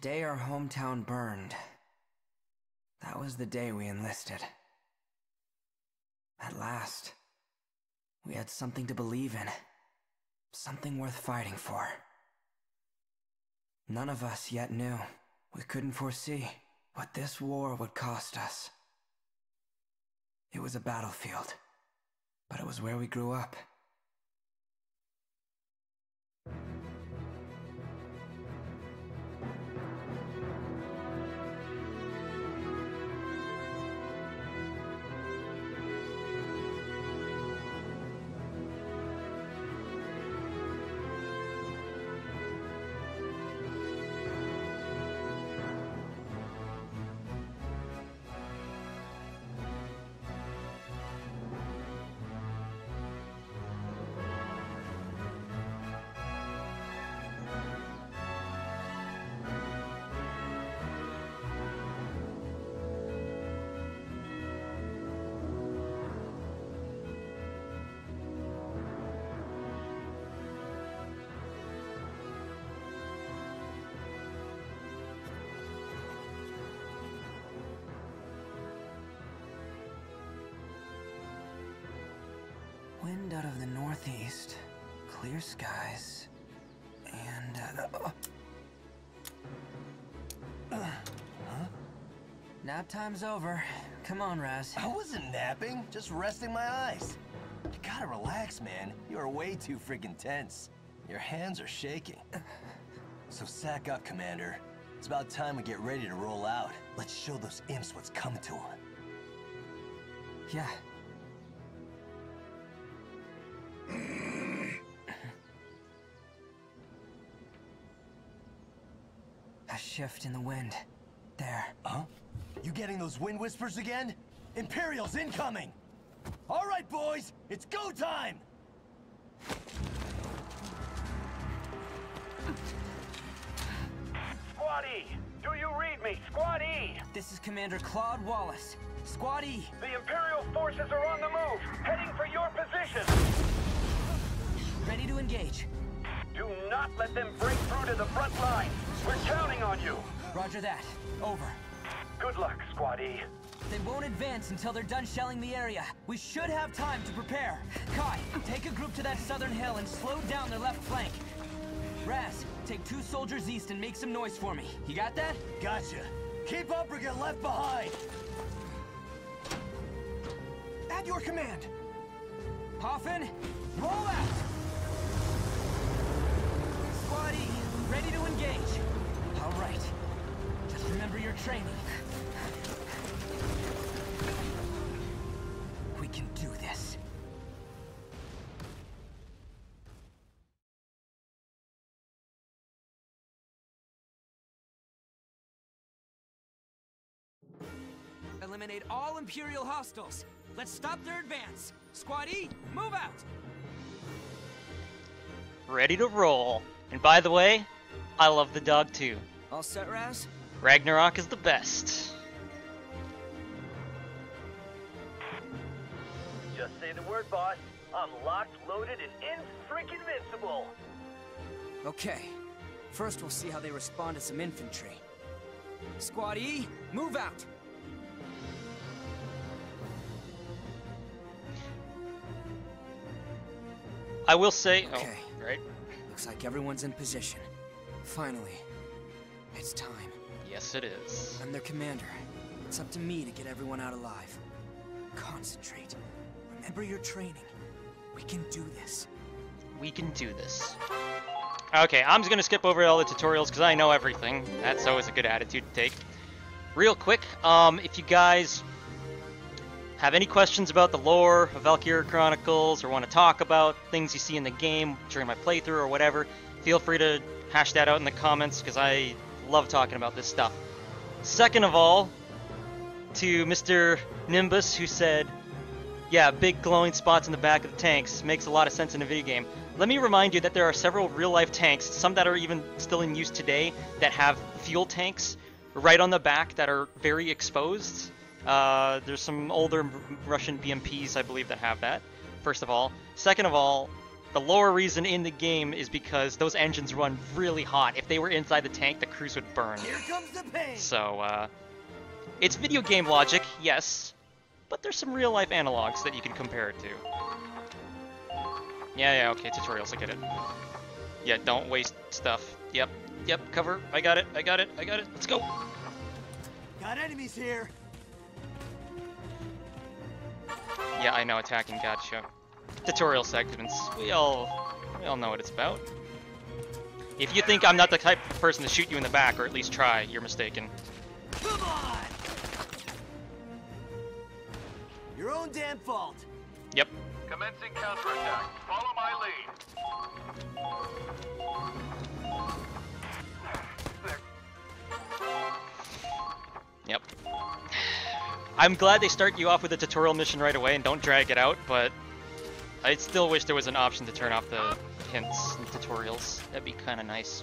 day our hometown burned, that was the day we enlisted. At last, we had something to believe in. Something worth fighting for. None of us yet knew. We couldn't foresee what this war would cost us. It was a battlefield, but it was where we grew up. Wind out of the northeast, clear skies, and nap time's over. Come on, Raz. I wasn't napping, just resting my eyes. You gotta relax, man. You are way too freaking tense. Your hands are shaking. So sack up, Commander. It's about time we get ready to roll out. Let's show those imps what's coming to them. Yeah. A shift in the wind. There. Huh? You getting those wind whispers again? Imperials incoming! All right, boys, it's go time! Squad E, do you read me? Squad E! This is Commander Claude Wallace. Squad E! The Imperial forces are on the move, heading for your position! Ready to engage. Do not let them break through to the front line. We're counting on you. Roger that. Over. Good luck, Squad E. They won't advance until they're done shelling the area. We should have time to prepare. Kai, take a group to that southern hill and slow down their left flank. Raz, take 2 soldiers east and make some noise for me. You got that? Gotcha. Keep up or get left behind. At your command. Hoffin, roll out! Squad E, ready to engage. All right. Just remember your training. We can do this. Eliminate all Imperial hostiles. Let's stop their advance. Squad E, move out! Ready to roll. And by the way, I love the dog too. All set, Raz? Ragnarok is the best. Just say the word, boss. I'm locked, loaded, and in-freaking invincible. Okay. First, we'll see how they respond to some infantry. Squad E, move out! I will say... Okay. Oh, right? Looks like everyone's in position. Finally. It's time. Yes, it is. I'm their commander. It's up to me to get everyone out alive. Concentrate. Remember your training. We can do this. We can do this. Okay, I'm just going to skip over all the tutorials because I know everything. That's always a good attitude to take. Real quick, if you guys have any questions about the lore of Valkyria Chronicles or want to talk about things you see in the game during my playthrough or whatever, feel free to hash that out in the comments because I love talking about this stuff. Second of all, to Mr. Nimbus who said, yeah, big glowing spots in the back of the tanks makes a lot of sense in a video game. Let me remind you that there are several real-life tanks, some that are even still in use today, that have fuel tanks right on the back that are very exposed. There's some older Russian BMPs, I believe, that have that, first of all. Second of all, The lore reason in the game is because those engines run really hot. If they were inside the tank, the crews would burn. Here comes the pain. So, it's video game logic, yes, but there's some real-life analogs that you can compare it to. Yeah, okay, tutorials, I get it. Yeah, don't waste stuff. Yep, cover. I got it. Let's go. Got enemies here. Yeah, I know, attacking, gotcha. Tutorial segments. We all know what it's about. If you think I'm not the type of person to shoot you in the back, or at least try, you're mistaken. Come on! Your own damn fault. Yep. Commencing counterattack. Follow my lead. Yep. I'm glad they start you off with a tutorial mission right away and don't drag it out, but I still wish there was an option to turn off the hints and tutorials. That'd be kind of nice.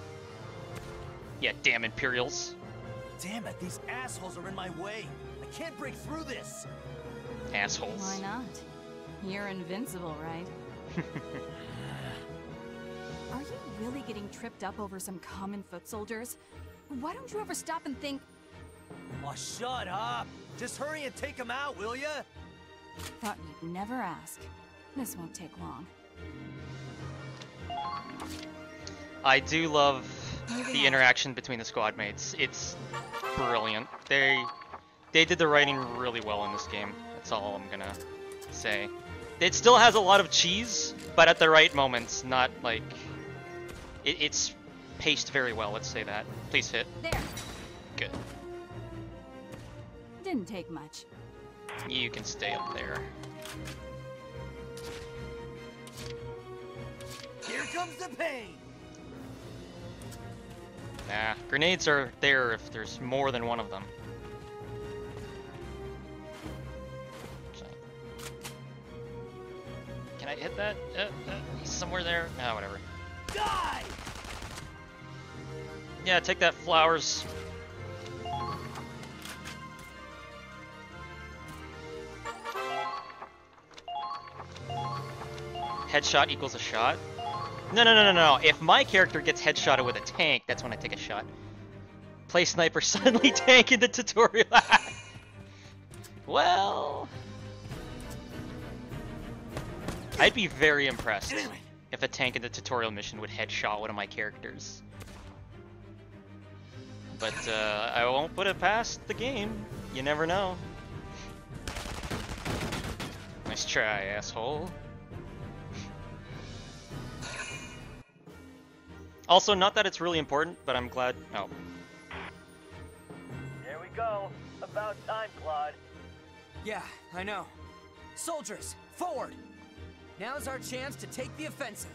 Yeah, damn Imperials. Damn it, these assholes are in my way. I can't break through this. Assholes. Why not? You're invincible, right? Are you really getting tripped up over some common foot soldiers? Why don't you ever stop and think, Oh, shut up. Just hurry and take them out, will ya? thought you'd never ask. This won't take long. I do love the interaction between the squad mates. It's brilliant. They did the writing really well in this game. That's all I'm gonna say. It still has a lot of cheese, but at the right moments, not like... It's paced very well, let's say that. Please hit. There! Good. Didn't take much. You can stay up there. Here comes the pain. Nah, grenades are there if there's more than one of them. Can I hit that? He's somewhere there. Ah, whatever. Die! Yeah, take that, flowers. Headshot equals a shot? No. If my character gets headshotted with a tank, that's when I take a shot. Play sniper, suddenly tank in the tutorial. Well... I'd be very impressed if a tank in the tutorial mission would headshot one of my characters. But I won't put it past the game. You never know. Nice try, asshole. Also, not that it's really important, but I'm glad... Oh. There we go. About time, Claude. Yeah, I know. Soldiers, forward! Now's our chance to take the offensive.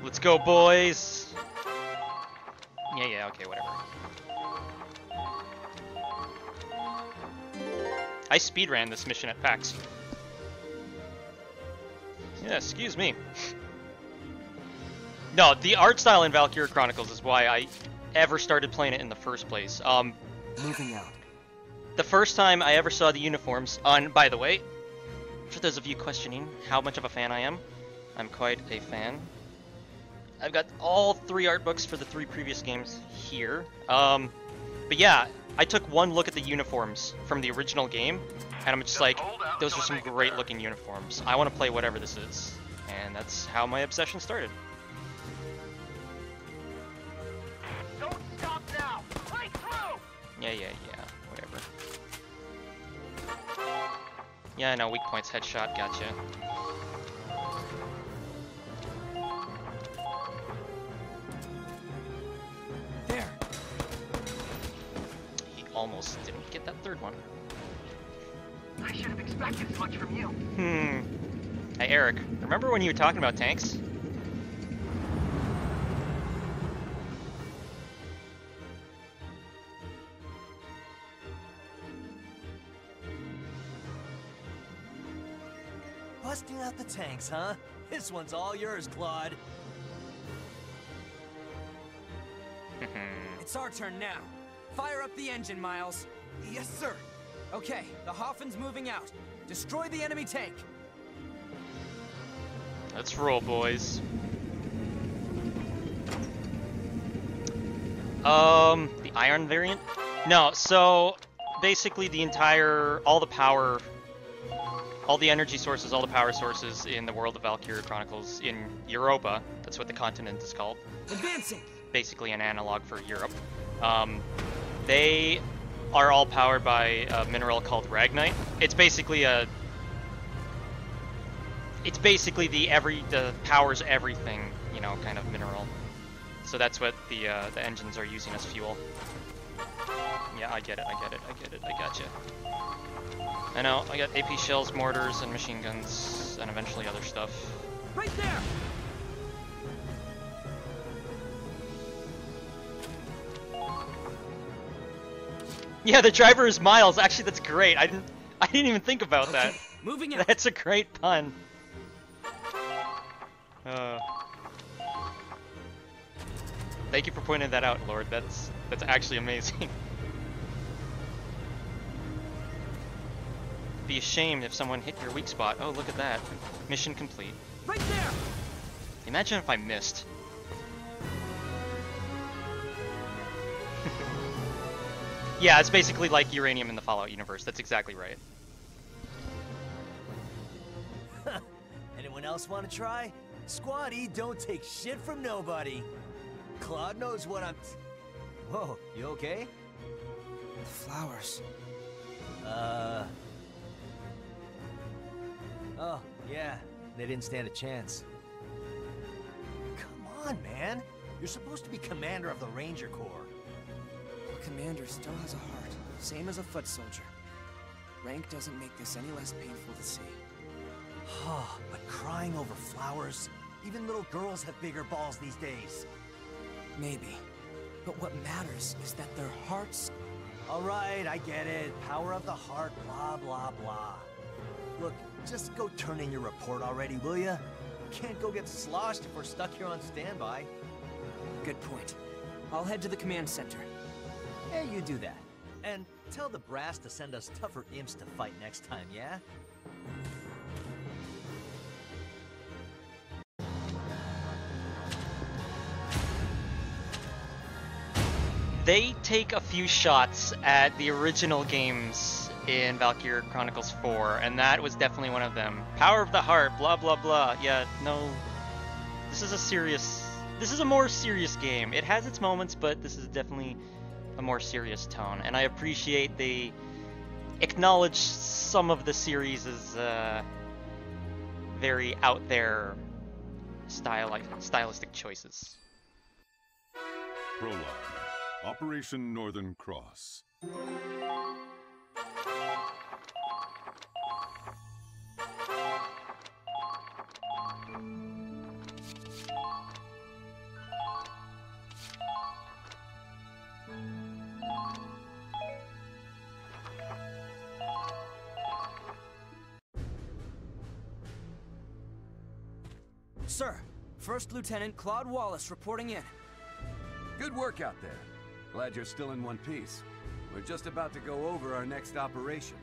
Let's go, boys! Yeah, okay, whatever. I speedran this mission at PAX. Yeah, excuse me. No, the art style in Valkyria Chronicles is why I ever started playing it in the first place. Moving out. The first time I ever saw the uniforms on, by the way, for those of you questioning how much of a fan I am, I'm quite a fan. I've got all 3 art books for the 3 previous games here. But yeah, I took one look at the uniforms from the original game, and I'm just like, those are some great looking uniforms. I want to play whatever this is. And that's how my obsession started. Don't stop now! Right through! Yeah, whatever. Yeah, I know, weak points, headshot, gotcha. There! He almost didn't get that third one. I should have expected as much from you. Hey Eric, remember when you were talking about tanks? Busting out the tanks, huh? This one's all yours, Claude. It's our turn now. Fire up the engine, Miles. Yes, sir. Okay, the Hoffen's moving out. Destroy the enemy tank. Let's roll, boys. The iron variant? No, so basically all the power, all the energy sources, all the power sources in the world of Valkyria Chronicles in Europa, that's what the continent is called. Advancing! Basically an analog for Europe. They are all powered by a mineral called Ragnite. It's basically the powers everything, you know, kind of mineral. So that's what the engines are using as fuel. Yeah, I get it, I gotcha. I know, I got AP shells, mortars, and machine guns, and eventually other stuff. Right there! Yeah, the driver is Miles. Actually, that's great. I didn't even think about that. Moving out. That's a great pun. Thank you for pointing that out, Lord. That's actually amazing. Be ashamed if someone hit your weak spot. Oh, look at that. Mission complete. Right there. Imagine if I missed. Yeah, it's basically like uranium in the Fallout universe. That's exactly right. Anyone else want to try? Squad E don't take shit from nobody. Claude knows what I'm... Whoa, you okay? The flowers. Oh, yeah. They didn't stand a chance. Come on, man. You're supposed to be commander of the Ranger Corps. The commander still has a heart, same as a foot soldier. Rank doesn't make this any less painful to see. But crying over flowers? Even little girls have bigger balls these days. Maybe. But what matters is that their hearts... Alright, I get it. Power of the heart, blah, blah, blah. Look, just go turn in your report already, will ya? Can't go get sloshed if we're stuck here on standby. Good point. I'll head to the command center. Hey, you do that. And tell the brass to send us tougher imps to fight next time, yeah? They take a few shots at the original games in Valkyria Chronicles 4, and that was definitely one of them. Power of the heart, blah blah blah. Yeah, no. This is a more serious game. It has its moments, but this is definitely a more serious tone. And I appreciate they acknowledge some of the series as very out there stylistic choices. Prologue. Operation Northern Cross. Sir, First Lieutenant Claude Wallace reporting in. Good work out there. Glad you're still in one piece. We're just about to go over our next operation.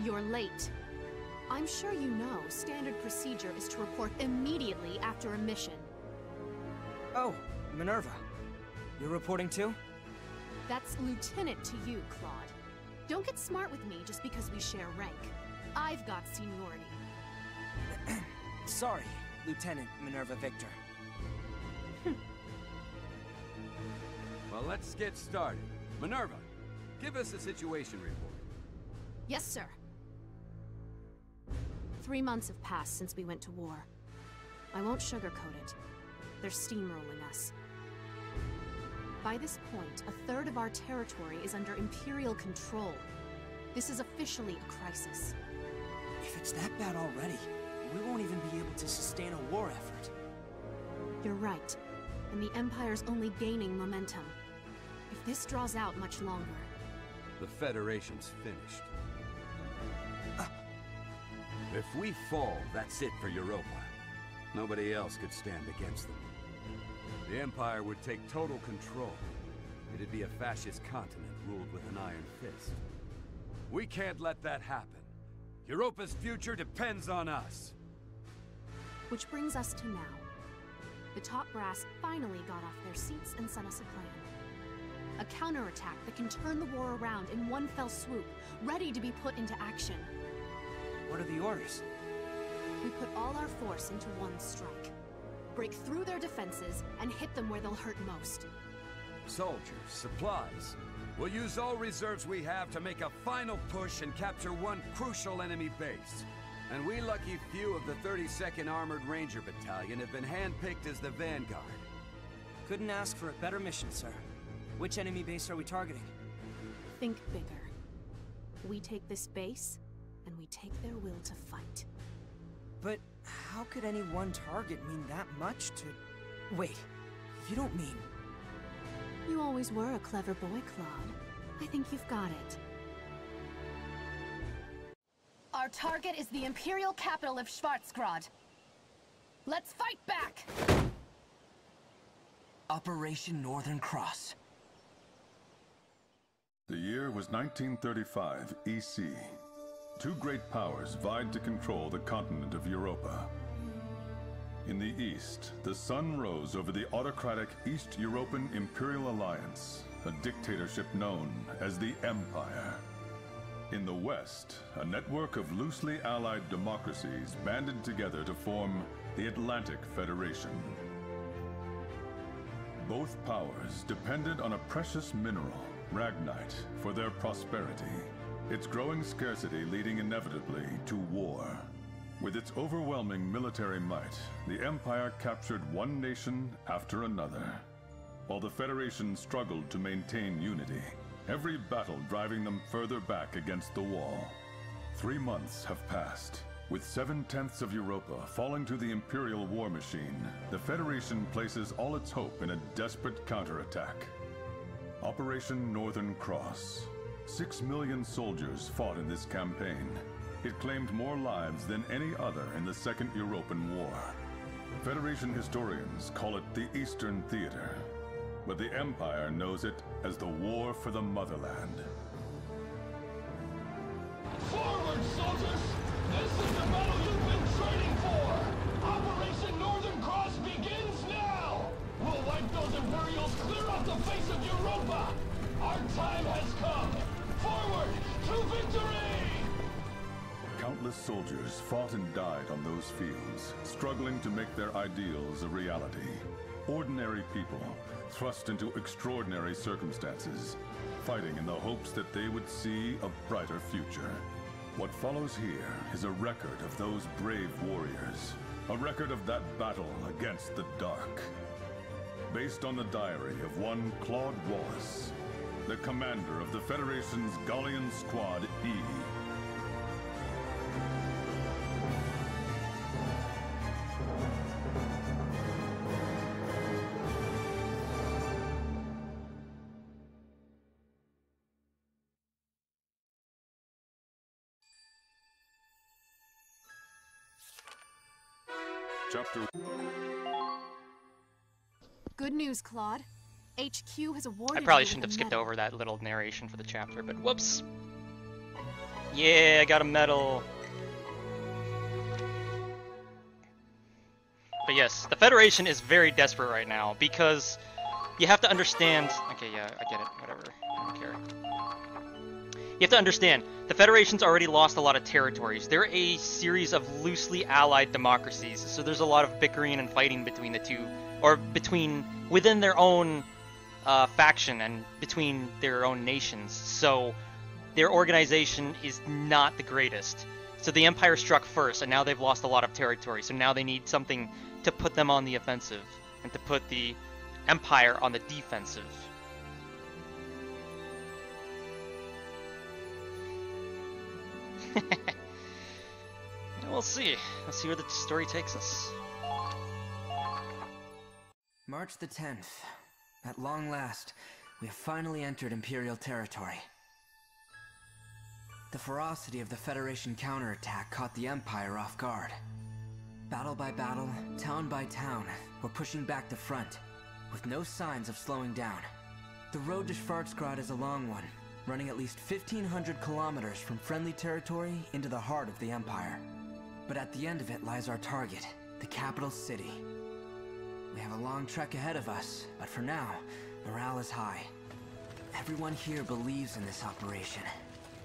You're late. I'm sure you know standard procedure is to report immediately after a mission. Oh, Minerva. You're reporting too? That's lieutenant to you, Claude. Don't get smart with me just because we share rank. I've got seniority. Sorry, Lieutenant Minerva Victor. Well, let's get started. Minerva, give us a situation report. Yes, sir. 3 months have passed since we went to war. I won't sugarcoat it. They're steamrolling us. By this point, 1/3 of our territory is under Imperial control. This is officially a crisis. If it's that bad already, we won't even be able to sustain a war effort. You're right, and the Empire's only gaining momentum. If this draws out much longer... The Federation's finished. If we fall, that's it for Europa. Nobody else could stand against them. The Empire would take total control. It'd be a fascist continent ruled with an iron fist. We can't let that happen. Europa's future depends on us. Which brings us to now. The top brass finally got off their seats and sent us a plan. A counterattack that can turn the war around in one fell swoop, ready to be put into action. What are the orders? We put all our force into one strike. Break through their defenses and hit them where they'll hurt most. Soldiers, supplies. We'll use all reserves we have to make a final push and capture one crucial enemy base. And we lucky few of the 32nd Armored Ranger Battalion have been handpicked as the vanguard. Couldn't ask for a better mission, sir. Which enemy base are we targeting? Think bigger. We take this base, and we take their will to fight. But how could any one target mean that much to... Wait, you don't mean... You always were a clever boy, Claude. I think you've got it. Our target is the Imperial capital of Schwarzgrad. Let's fight back! Operation Northern Cross. The year was 1935 EC. Two great powers vied to control the continent of Europa. In the east, the sun rose over the autocratic East Europan Imperial Alliance, a dictatorship known as the Empire. In the west, a network of loosely allied democracies banded together to form the Atlantic Federation. Both powers depended on a precious mineral, Ragnite, for their prosperity, its growing scarcity leading inevitably to war. With its overwhelming military might, the Empire captured one nation after another, while the Federation struggled to maintain unity, every battle driving them further back against the wall. 3 months have passed. With 7/10 of Europa falling to the Imperial war machine, the Federation places all its hope in a desperate counterattack. Operation Northern Cross. 6 million soldiers fought in this campaign. It claimed more lives than any other in the Second Europan War. Federation historians call it the Eastern Theater, but the Empire knows it as the War for the Motherland. Forward, soldiers! This is the battle you've been training for! Operation Northern Cross begins now! We'll wipe those Imperials clear off the face of Europa! Our time has come! Forward to victory! Countless soldiers fought and died on those fields, struggling to make their ideals a reality. Ordinary people, thrust into extraordinary circumstances, fighting in the hopes that they would see a brighter future. What follows here is a record of those brave warriors, a record of that battle against the dark. Based on the diary of one Claude Wallace, the commander of the Federation's Gallian Squad E. Chapter... Good news, Claude. HQ has awarded I probably you shouldn't with have a skipped medal. over that little narration for the chapter, but whoops. Yeah, I got a medal. But yes, the Federation is very desperate right now because you have to understand... Okay, yeah, I get it. Whatever. I don't care. You have to understand, the Federation's already lost a lot of territories. They're a series of loosely allied democracies, so there's a lot of bickering and fighting between the two, or within their own faction and between their own nations. So their organization is not the greatest. So the Empire struck first, and now they've lost a lot of territory. So now they need something to put them on the offensive and to put the Empire on the defensive. We'll see. Let's see where the story takes us. March the 10th. At long last, we have finally entered Imperial territory. The ferocity of the Federation counterattack caught the Empire off guard. Battle by battle, town by town, we're pushing back the front, with no signs of slowing down. The road to Schwarzgrad is a long one, running at least 1,500 kilometers from friendly territory into the heart of the Empire. But at the end of it lies our target, the capital city. We have a long trek ahead of us, but for now, morale is high. Everyone here believes in this operation.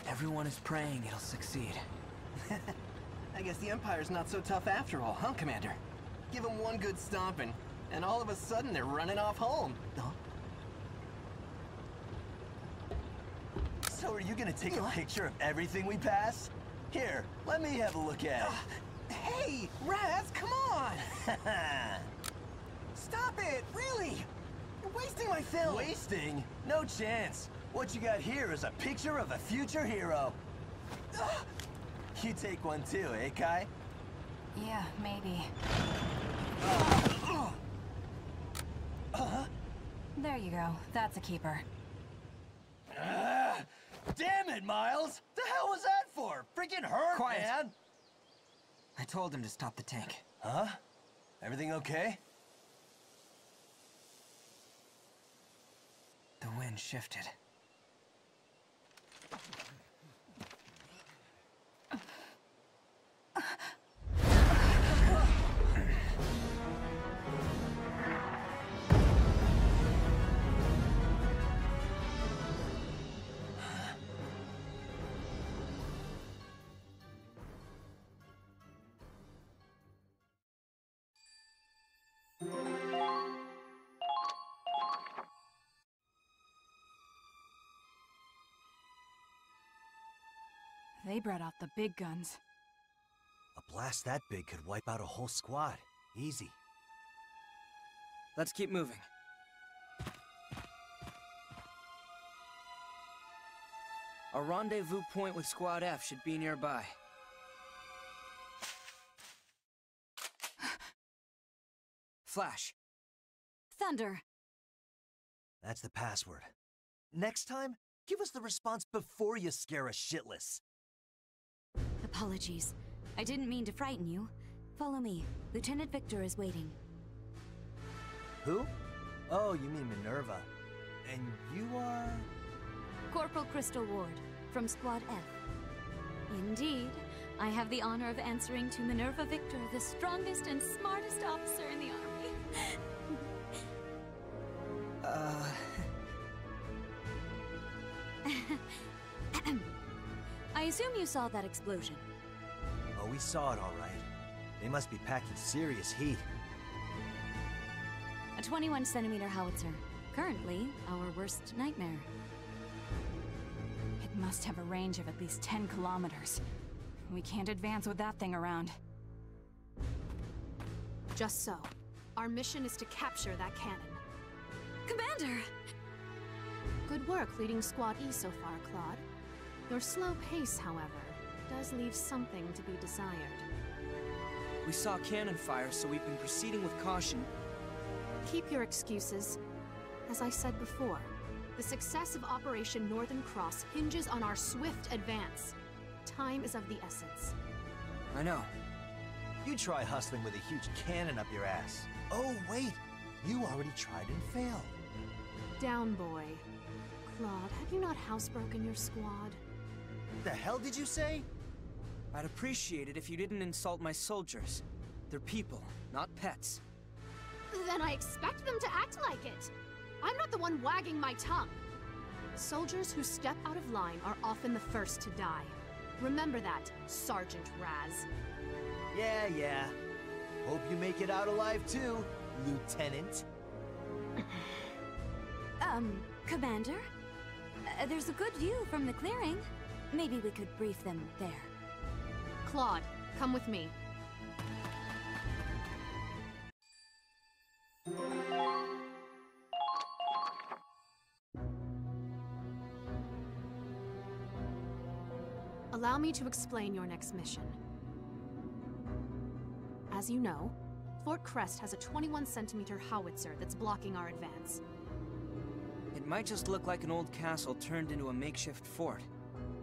Everyone is praying it'll succeed. I guess the Empire's not so tough after all, huh, Commander? Give them one good stomping, and all of a sudden they're running off home. Huh? So are you gonna take a picture of everything we pass? Here, let me have a look at it. Hey, Raz, come on! Stop it, really! You're wasting my film! Wasting? No chance. What you got here is a picture of a future hero. You take one too, eh, Kai? Yeah, maybe. There you go. That's a keeper. Damn it, Miles! The hell was that for? Freaking hurt, Quiet. man! I told him to stop the tank. Huh? Everything okay? The wind shifted. They brought out the big guns. A blast that big could wipe out a whole squad. Easy. Let's keep moving. Our rendezvous point with Squad F should be nearby. Flash. Thunder! That's the password. Next time, give us the response before you scare us shitless. Apologies. I didn't mean to frighten you. Follow me. Lieutenant Victor is waiting. Who? Oh, you mean Minerva. And you are... Corporal Crystal Ward, from Squad F. Indeed. I have the honor of answering to Minerva Victor, the strongest and smartest officer in the Army. I assume you saw that explosion. Oh, we saw it all right. They must be packing serious heat. A 21-centimeter howitzer. Currently, our worst nightmare. It must have a range of at least 10 kilometers. We can't advance with that thing around. Just so. Our mission is to capture that cannon. Commander! Good work leading Squad E so far, Claude. Your slow pace, however, does leave something to be desired. We saw cannon fire, so we've been proceeding with caution. Keep your excuses. As I said before, the success of Operation Northern Cross hinges on our swift advance. Time is of the essence. I know. You try hustling with a huge cannon up your ass. Oh, wait! You already tried and failed. Down, boy. Claude, have you not housebroken your squad? The hell did you say? I'd appreciate it if you didn't insult my soldiers. They're people, not pets. Then I expect them to act like it. I'm not the one wagging my tongue. Soldiers who step out of line are often the first to die. Remember that, Sergeant Raz. Yeah. Hope you make it out alive too, Lieutenant. Commander? There's a good view from the clearing. Maybe we could brief them there. Claude, come with me. Allow me to explain your next mission. As you know, Fort Krest has a 21-centimeter howitzer that's blocking our advance. It might just look like an old castle turned into a makeshift fort,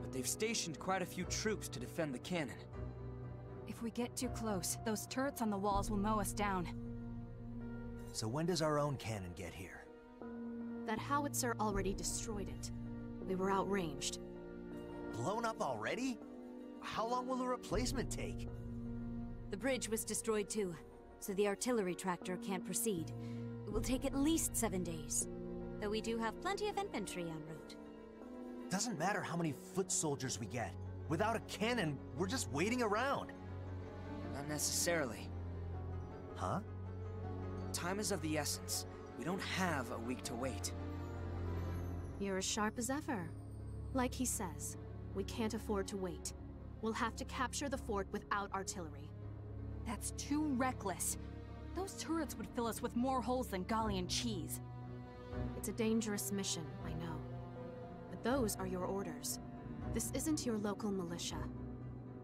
but they've stationed quite a few troops to defend the cannon. If we get too close, those turrets on the walls will mow us down. So when does our own cannon get here? That howitzer already destroyed it. We were outranged. Blown up already? How long will a replacement take? The bridge was destroyed too, so the artillery tractor can't proceed. It will take at least 7 days. Though we do have plenty of infantry en route. Doesn't matter how many foot soldiers we get. Without a cannon, we're just waiting around. Not necessarily. Huh? Time is of the essence. We don't have a week to wait. You're as sharp as ever. Like he says, we can't afford to wait. We'll have to capture the fort without artillery. That's too reckless. Those turrets would fill us with more holes than Gallian cheese. It's a dangerous mission, I know. But those are your orders. This isn't your local militia.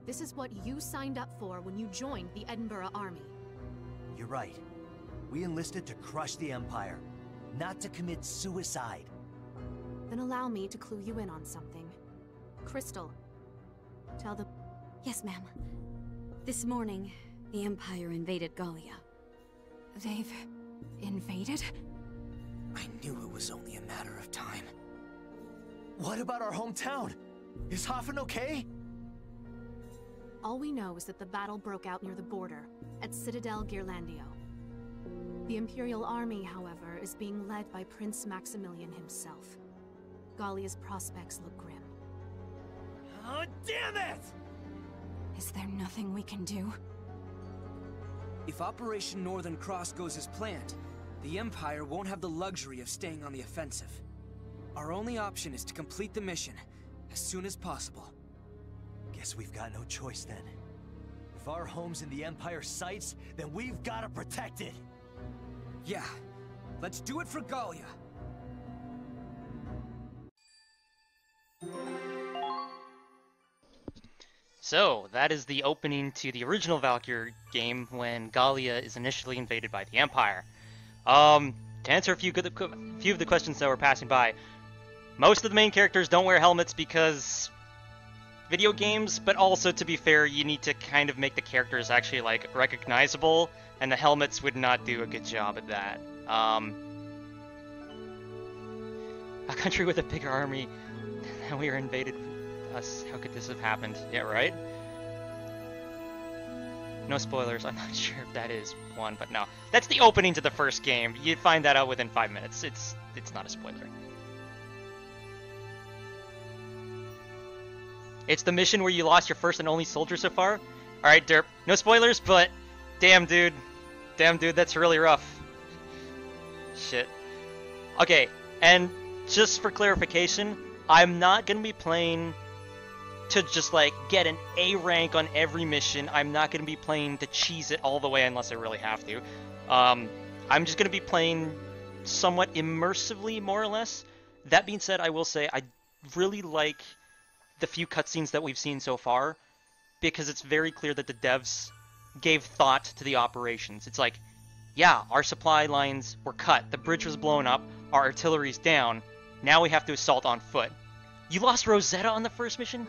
This is what you signed up for when you joined the Edinburgh Army. You're right. We enlisted to crush the Empire, not to commit suicide. Then allow me to clue you in on something. Crystal, tell them... Yes, ma'am. This morning, the Empire invaded Gallia. They've... invaded? I knew it was only a matter of time. What about our hometown? Is Hafen okay? All we know is that the battle broke out near the border, at Citadel Ghirlandaio. The Imperial Army, however, is being led by Prince Maximilian himself. Gallia's prospects look grim. Oh, damn it! Is there nothing we can do? If Operation Northern Cross goes as planned, the Empire won't have the luxury of staying on the offensive. Our only option is to complete the mission as soon as possible. Guess we've got no choice then. If our home's in the Empire's sights, then we've got to protect it! Yeah, let's do it for Gallia! So, that is the opening to the original Valkyria game when Gallia is initially invaded by the Empire. To answer a few of the questions that were passing by, most of the main characters don't wear helmets because video games, but also, to be fair, you need to kind of make the characters actually, like, recognizable, and the helmets would not do a good job at that. A country with a bigger army, and we were invaded us. How could this have happened? Yeah, right? No spoilers. I'm not sure if that is one, but no. That's the opening to the first game. You find that out within 5 minutes. It's not a spoiler. It's the mission where you lost your first and only soldier so far. Alright, derp. No spoilers, but damn, dude. Damn, dude, that's really rough. Shit. Okay, and just for clarification, I'm not going to be playing to just, like, get an A rank on every mission. I'm not going to be playing to cheese it all the way unless I really have to. I'm just going to be playing somewhat immersively, more or less. That being said, I will say I really like the few cutscenes that we've seen so far, because it's very clear that the devs gave thought to the operations. It's like, yeah, our supply lines were cut, the bridge was blown up, our artillery's down, now we have to assault on foot. You lost Rosetta on the first mission?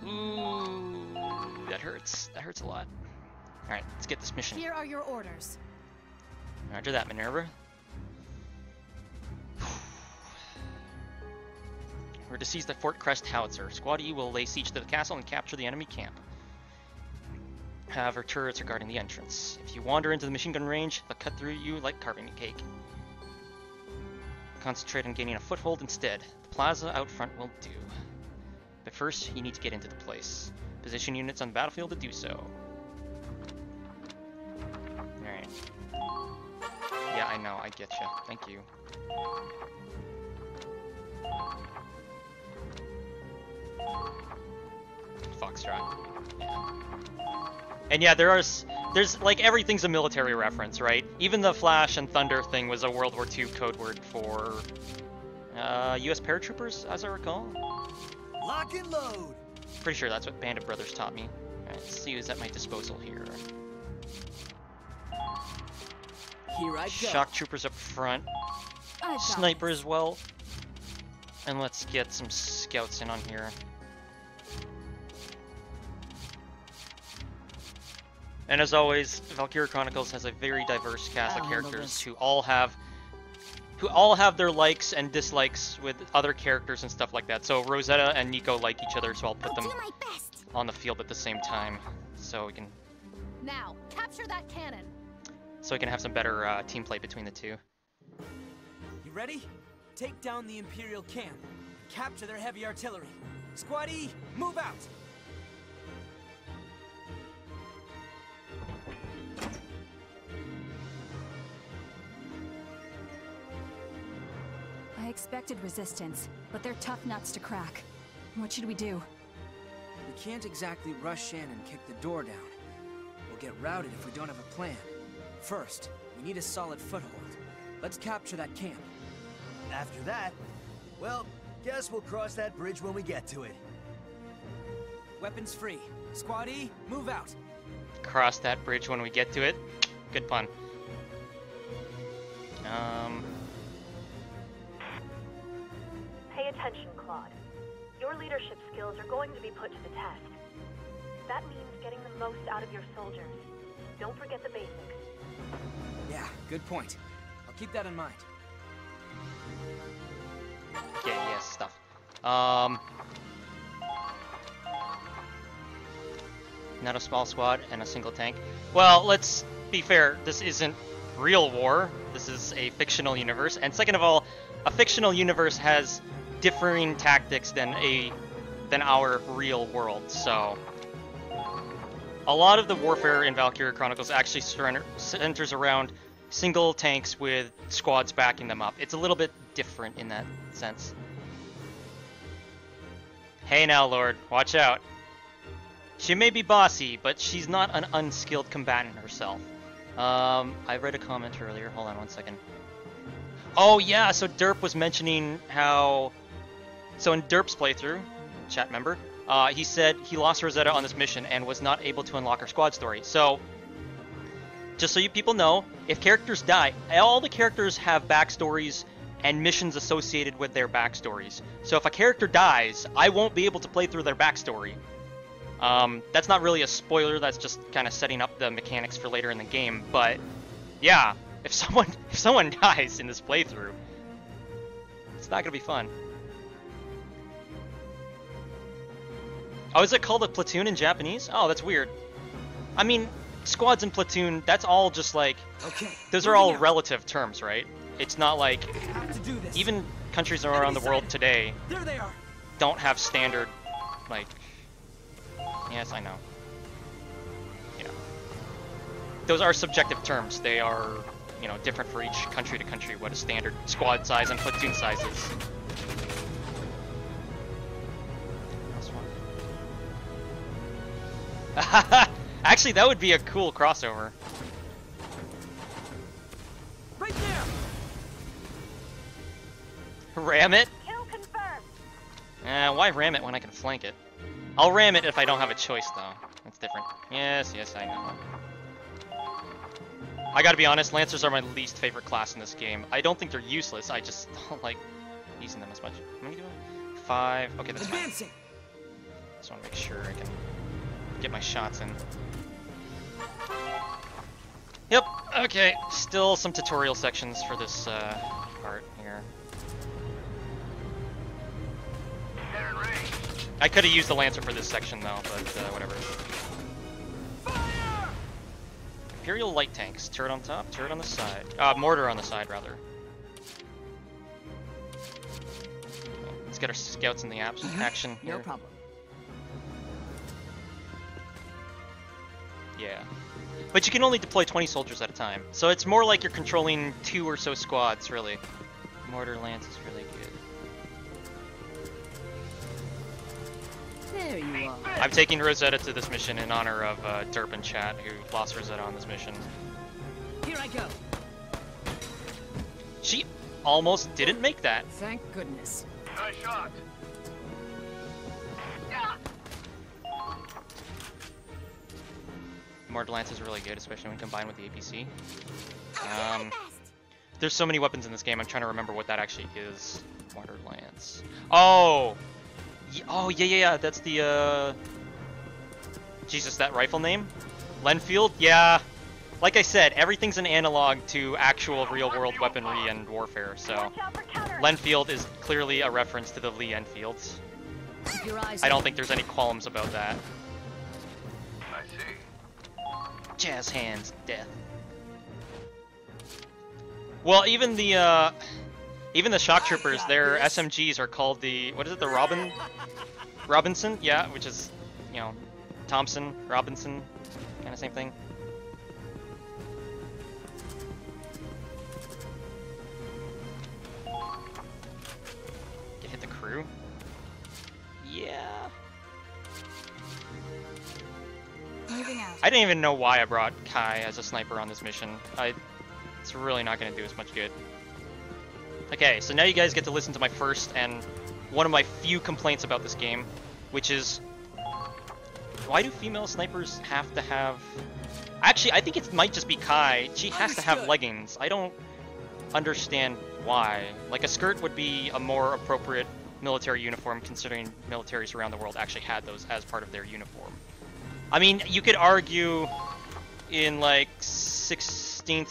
Ooh, that hurts. That hurts a lot. Alright, let's get this mission. Here are your orders. Roger that, Minerva. We're to seize the Fort Krest howitzer. Squad E will lay siege to the castle and capture the enemy camp. However, turrets are guarding the entrance. If you wander into the machine gun range, they'll cut through you like carving a cake. Concentrate on gaining a foothold instead. The plaza out front will do. But first, you need to get into the place. Position units on the battlefield to do so. Alright. Yeah, I know, I get you. Thank you. Foxtrot. Yeah. And yeah, there's like everything's a military reference, right? Even the Flash and Thunder thing was a World War II code word for U.S. paratroopers, as I recall. Lock and load. Pretty sure that's what Band of Brothers taught me. Alright, let's see who's at my disposal here. Here I go. Shock troopers up front. Sniper as well. And let's get some scouts in on here. And as always, Valkyria Chronicles has a very diverse cast of characters who all have who all have their likes and dislikes with other characters and stuff like that. So Rosetta and Nico like each other, so I'll put them on the field at the same time, so we can capture that cannon. So we can have some better team play between the two. You ready? Take down the Imperial camp. Capture their heavy artillery. Squad E, move out! I expected resistance, but they're tough nuts to crack. What should we do? We can't exactly rush in and kick the door down. We'll get routed if we don't have a plan. First, we need a solid foothold. Let's capture that camp. After that, well, guess we'll cross that bridge when we get to it. Weapons free. Squad E, move out. Cross that bridge when we get to it. Good pun. Pay attention, Claude. Your leadership skills are going to be put to the test. That means getting the most out of your soldiers. Don't forget the basics. Yeah, good point. I'll keep that in mind. Yeah, stuff. Not a small squad and a single tank. Well, let's be fair. This isn't real war. This is a fictional universe. And second of all, a fictional universe has differing tactics than our real world. So a lot of the warfare in Valkyria Chronicles actually centers around single tanks with squads backing them up. It's a little bit different in that sense. Hey now, Lord, watch out. She may be bossy, but she's not an unskilled combatant herself. I read a comment earlier. Hold on one second. Oh yeah, so Derp was mentioning how... So in Derp's playthrough, chat member, he said he lost Rosetta on this mission and was not able to unlock her squad story. So, just so you people know, if characters die, all the characters have backstories and missions associated with their backstories. So if a character dies, I won't be able to play through their backstory. That's not really a spoiler, that's just kind of setting up the mechanics for later in the game, but yeah, if someone dies in this playthrough, it's not gonna be fun. Oh, is it called a platoon in Japanese? Oh, that's weird. I mean, squads and platoon, that's all just like, those are all relative terms, right? It's not like, even countries around the world today don't have standard, like, yes, I know. You know, those are subjective terms. They are, you know, different for each country to country what a standard squad size and platoon size is. Actually, that would be a cool crossover. Right there. Ram it? Kill confirmed. Why ram it when I can flank it? I'll ram it if I don't have a choice, though. That's different. Yes, I know. I gotta be honest, Lancers are my least favorite class in this game. I don't think they're useless, I just don't like using them as much. How many do I have? 5. Okay, that's fine. Just want to make sure I can get my shots in. Yep, okay. Still some tutorial sections for this part here. I could have used the Lancer for this section though, but whatever. Fire! Imperial light tanks. Turret on top, turret on the side. Mortar on the side, rather. Okay, let's get our scouts in the action here. No problem. Yeah. But you can only deploy 20 soldiers at a time, so it's more like you're controlling 2 or so squads, really. Mortar lance is really good. There you are. I'm taking Rosetta to this mission in honor of Derp and Chat, who lost Rosetta on this mission. Here I go. She almost didn't make that. Thank goodness. Nice shot. Mortar lance is really good, especially when combined with the APC. There's so many weapons in this game, I'm trying to remember what that actually is. Mortar lance. Oh! Oh, yeah, that's the, Jesus, that rifle name? Lenfield? Yeah. like I said, everything's an analog to actual real-world weaponry and warfare, so Lenfield is clearly a reference to the Lee Enfields. I don't think there's any qualms about that. I see. Jazz hands, death. Well, even the shock troopers, their SMGs are called the, what is it, the Robinson? Yeah, which is, you know, Thompson, Robinson, kind of same thing. Hit the crew. Yeah. Moving out. I didn't even know why I brought Kai as a sniper on this mission. It's really not going to do us much good. Okay, so now you guys get to listen to my first and one of my few complaints about this game, which is, why do female snipers have to have... Actually, I think it might just be Kai. She has to have leggings. I don't understand why. Like, a skirt would be a more appropriate military uniform, considering militaries around the world actually had those as part of their uniform. I mean, you could argue in, like, 16th,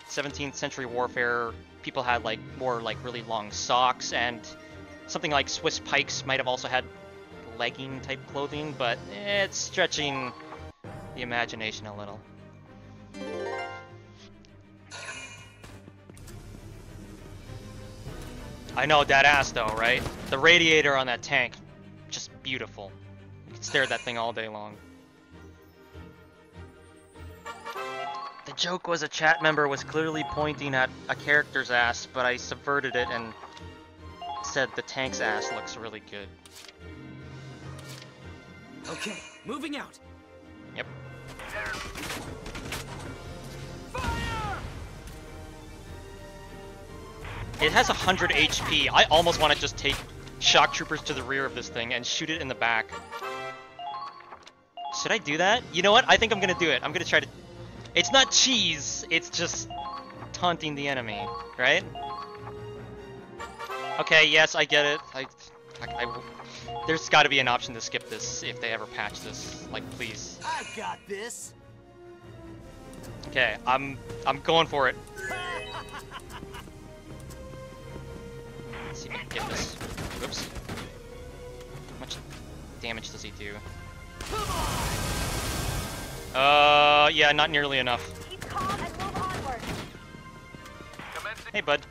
17th century warfare, people had, like, more, like, really long socks, and something like Swiss pikes might have also had legging-type clothing, but it's stretching the imagination a little. I know, that ass though, right? The radiator on that tank, just beautiful. You can stare at that thing all day long. The joke was a chat member was clearly pointing at a character's ass, but I subverted it and said the tank's ass looks really good. Okay, moving out. Yep. It has 100 HP. I almost want to just take shock troopers to the rear of this thing and shoot it in the back. Should I do that? You know what? I think I'm gonna do it. I'm gonna try to... It's not cheese, it's just taunting the enemy, right? Okay, yes, I get it. There's gotta be an option to skip this if they ever patch this. Like, please. I got this. Okay, I'm going for it. Let's see if I can get this. Whoops. How much damage does he do? Yeah, not nearly enough. Keep calm and move onward. Hey, bud.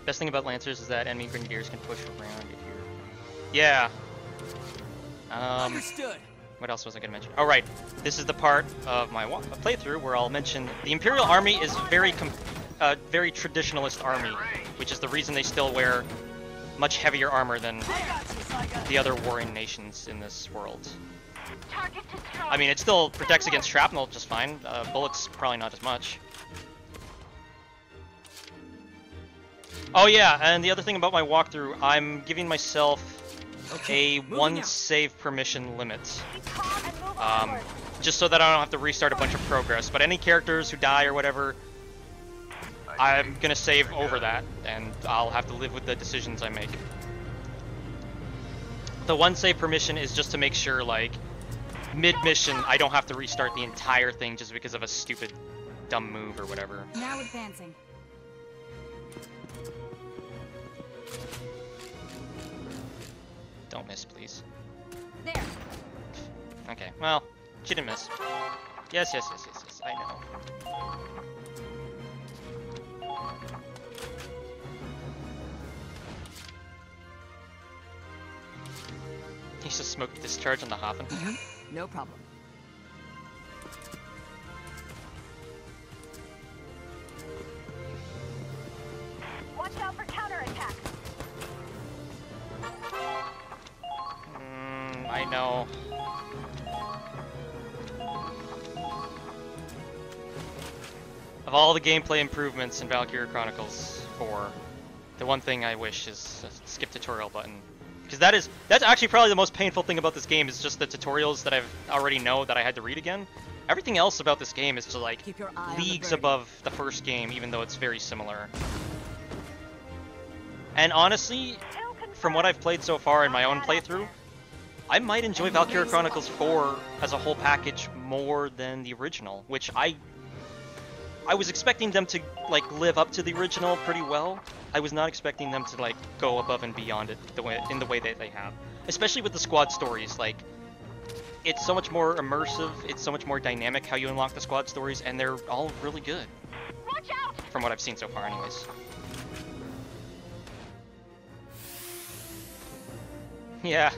Best thing about Lancers is that enemy Grenadiers can push around if you're... Yeah. Understood. What else was I gonna mention? Oh, right. This is the part of my playthrough where I'll mention the Imperial Army is very traditionalist army, which is the reason they still wear much heavier armor than the other warring nations in this world. I mean, it still protects against shrapnel just fine. Bullets, probably not as much. Oh yeah, and the other thing about my walkthrough, I'm giving myself a one save permission limit. Just so that I don't have to restart a bunch of progress. But any characters who die or whatever, I'm gonna save over that, and I'll have to live with the decisions I make. The one save permission is just to make sure, like, mid-mission, I don't have to restart the entire thing just because of a stupid, dumb move or whatever. Now advancing. Don't miss, please. There. Okay, well, she didn't miss. Yes, yes, yes, yes, yes, I know. He's just smoke discharge on the Hafen. No problem. Watch out for counterattacks. I know. Of all the gameplay improvements in Valkyria Chronicles 4, the one thing I wish is a skip tutorial button. Because that's actually probably the most painful thing about this game is just the tutorials that I've already know that I had to read again. Everything else about this game is just like leagues above the first game, even though it's very similar. And honestly, from what I've played so far in my own playthrough, I might enjoy Valkyria Chronicles 4 as a whole package more than the original, which I was expecting them to like live up to the original pretty well. I was not expecting them to like go above and beyond it in the way that they have, especially with the squad stories. Like, it's so much more immersive, it's so much more dynamic how you unlock the squad stories, and they're all really good. Watch out! From what I've seen so far, anyways. Yeah.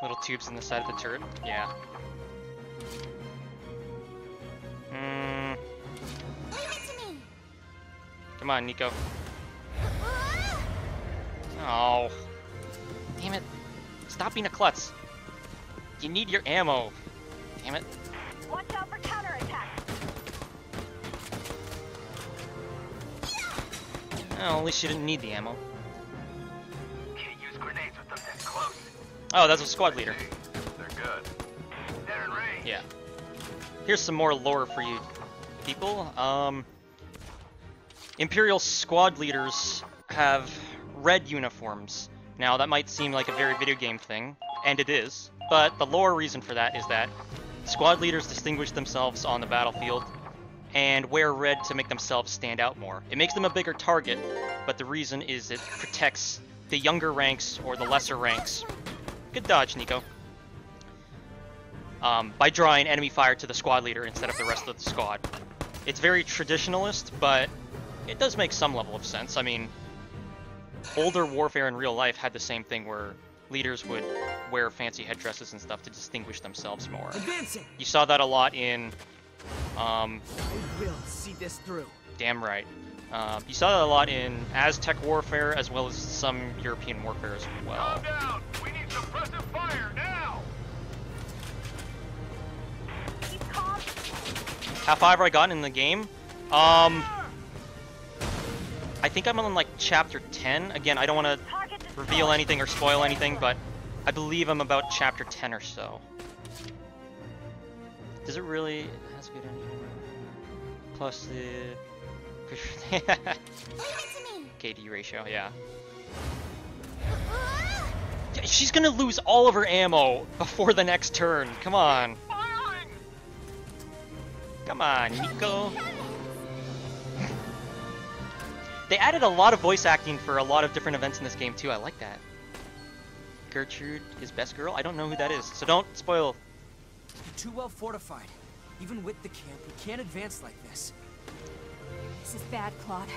Little tubes in the side of the turret. Yeah. Come on, Nico. Oh. Damn it. Stop being a klutz. You need your ammo. Damn it. Watch out for counterattack. Oh, at least you didn't need the ammo. Can't use grenades with them this close. Oh, that's a squad leader. They're good. They're in range. Yeah. Here's some more lore for you people. Imperial squad leaders have red uniforms. Now, that might seem like a very video game thing, and it is, but the lore reason for that is that squad leaders distinguish themselves on the battlefield and wear red to make themselves stand out more. It makes them a bigger target, but the reason is it protects the younger ranks or the lesser ranks. Good dodge, Nico. By drawing enemy fire to the squad leader instead of the rest of the squad. It's very traditionalist, but it does make some level of sense. I mean, older warfare in real life had the same thing where leaders would wear fancy headdresses and stuff to distinguish themselves more. Advancing. You saw that a lot in, I will see this through. Damn right. You saw that a lot in Aztec warfare as well as some European warfare as well. Calm down. We need suppressive fire now. Keep calm. How far have I gotten in the game? I think I'm on like chapter 10. Again, I don't want to reveal anything or spoil anything, but I believe I'm about chapter 10 or so. Does it really? It has good engine. Plus the KD ratio, yeah. She's gonna lose all of her ammo before the next turn. Come on. Come on, Nico. They added a lot of voice acting for a lot of different events in this game too. I like that. Gertrude is best girl? I don't know who that is, so don't spoil. You're too well fortified. Even with the camp, we can't advance like this. This is bad, Claude.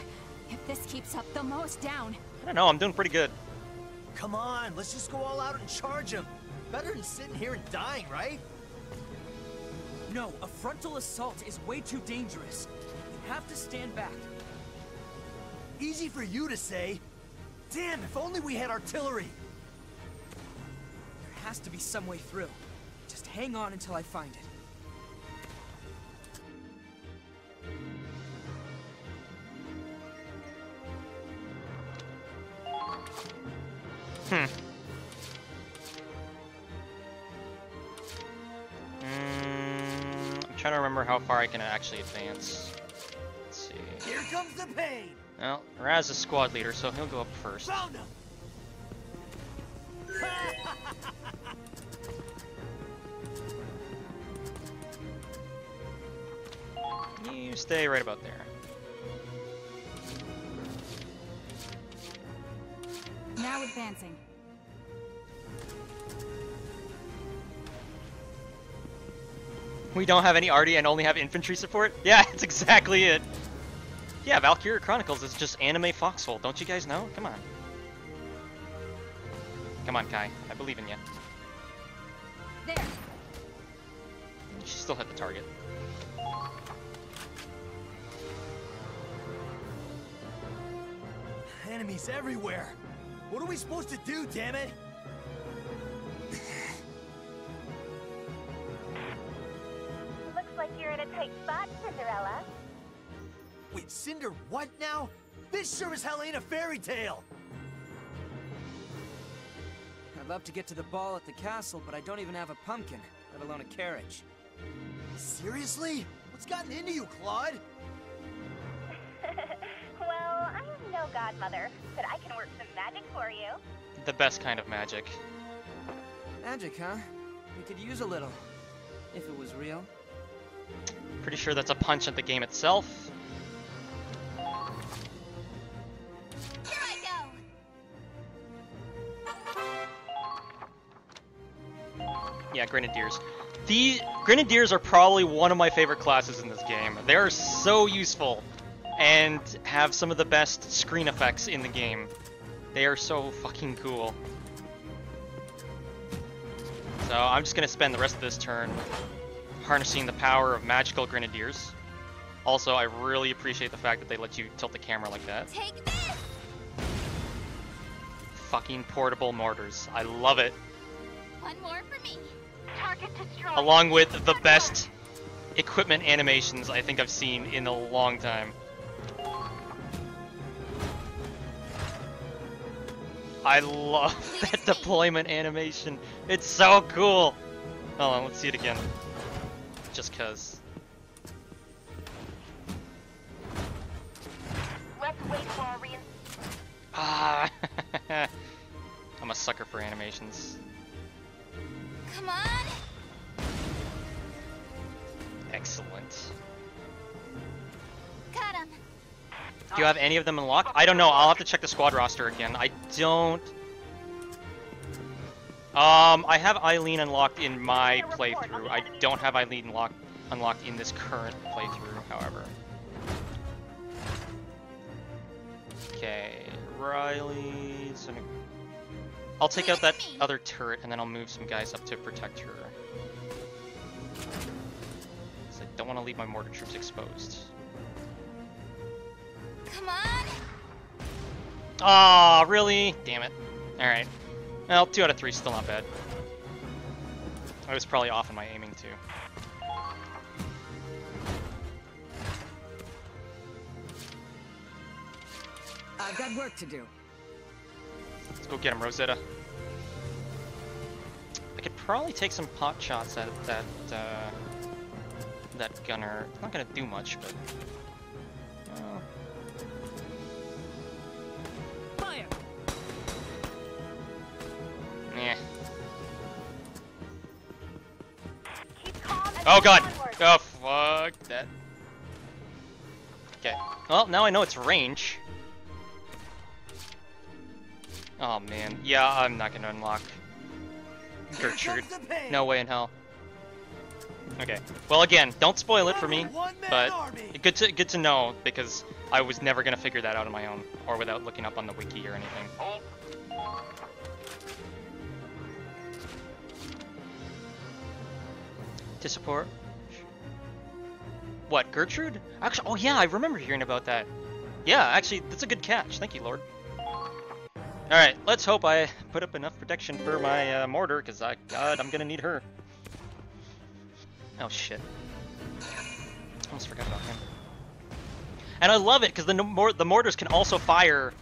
If this keeps up, the mow's down. I don't know, I'm doing pretty good. Come on, let's just go all out and charge him. Better than sitting here and dying, right? No, a frontal assault is way too dangerous. You have to stand back. Easy for you to say. Damn, if only we had artillery. There has to be some way through. Just hang on until I find it. I'm trying to remember how far I can actually advance. Let's see. Here comes the pain. Well, Raz is squad leader, so he'll go up first. Found him. You stay right about there. Now advancing. We don't have any arty and only have infantry support? Yeah, that's exactly it. Yeah, Valkyria Chronicles is just anime foxhole, don't you guys know? Come on. Come on, Kai. I believe in you. There. She still hit the target. Enemies everywhere. What are we supposed to do, damn it? Looks like you're in a tight spot, Cinderella. Wait, Cinder what now? This sure as hell ain't a fairy tale! I'd love to get to the ball at the castle, but I don't even have a pumpkin, let alone a carriage. Seriously? What's gotten into you, Claude? Well, I'm no godmother, but I can work some magic for you. The best kind of magic. Magic, huh? We could use a little. If it was real. Pretty sure that's a punch at the game itself. Here I go. Yeah, Grenadiers. The Grenadiers are probably one of my favorite classes in this game. They are so useful and have some of the best screen effects in the game. They are so fucking cool. So I'm just gonna spend the rest of this turn harnessing the power of magical Grenadiers. Also, I really appreciate the fact that they let you tilt the camera like that. Take this! Fucking portable mortars. I love it. One more for me. Target destroyed. Along with the best equipment animations I think I've seen in a long time. I love that deployment animation. It's so cool. Hold on, let's see it again. Just cause. Let's wait for our Ah, I'm a sucker for animations. Come on! Excellent. Got him. Do you have any of them unlocked? I don't know. I'll have to check the squad roster again. I don't. I have Eileen unlocked in my playthrough. I don't have Eileen unlocked in this current playthrough, however. Okay, Riley's. I'll take out that other turret and then I'll move some guys up to protect her. 'Cause I don't want to leave my mortar troops exposed. Come on! Aw, really? Damn it. Alright. Well, 2 out of 3 is still not bad. I was probably off in my aiming too. I've got work to do. Let's go get him, Rosetta. I could probably take some pot shots at that gunner. It's not gonna do much, but... Fire! Yeah. Oh god! Oh fuck that. Okay. Well, now I know it's range. Oh man. Yeah, I'm not gonna unlock Gertrude. No way in hell. Okay. Well, again, don't spoil it for me, but good to know because I was never gonna figure that out on my own or without looking up on the wiki or anything. To support. What, Gertrude? Actually, oh yeah, I remember hearing about that. Yeah, actually, that's a good catch. Thank you, Lord. Alright, let's hope I put up enough protection for my mortar, because God, I'm gonna need her. Oh shit. Almost forgot about him. And I love it, because the mortars can also fire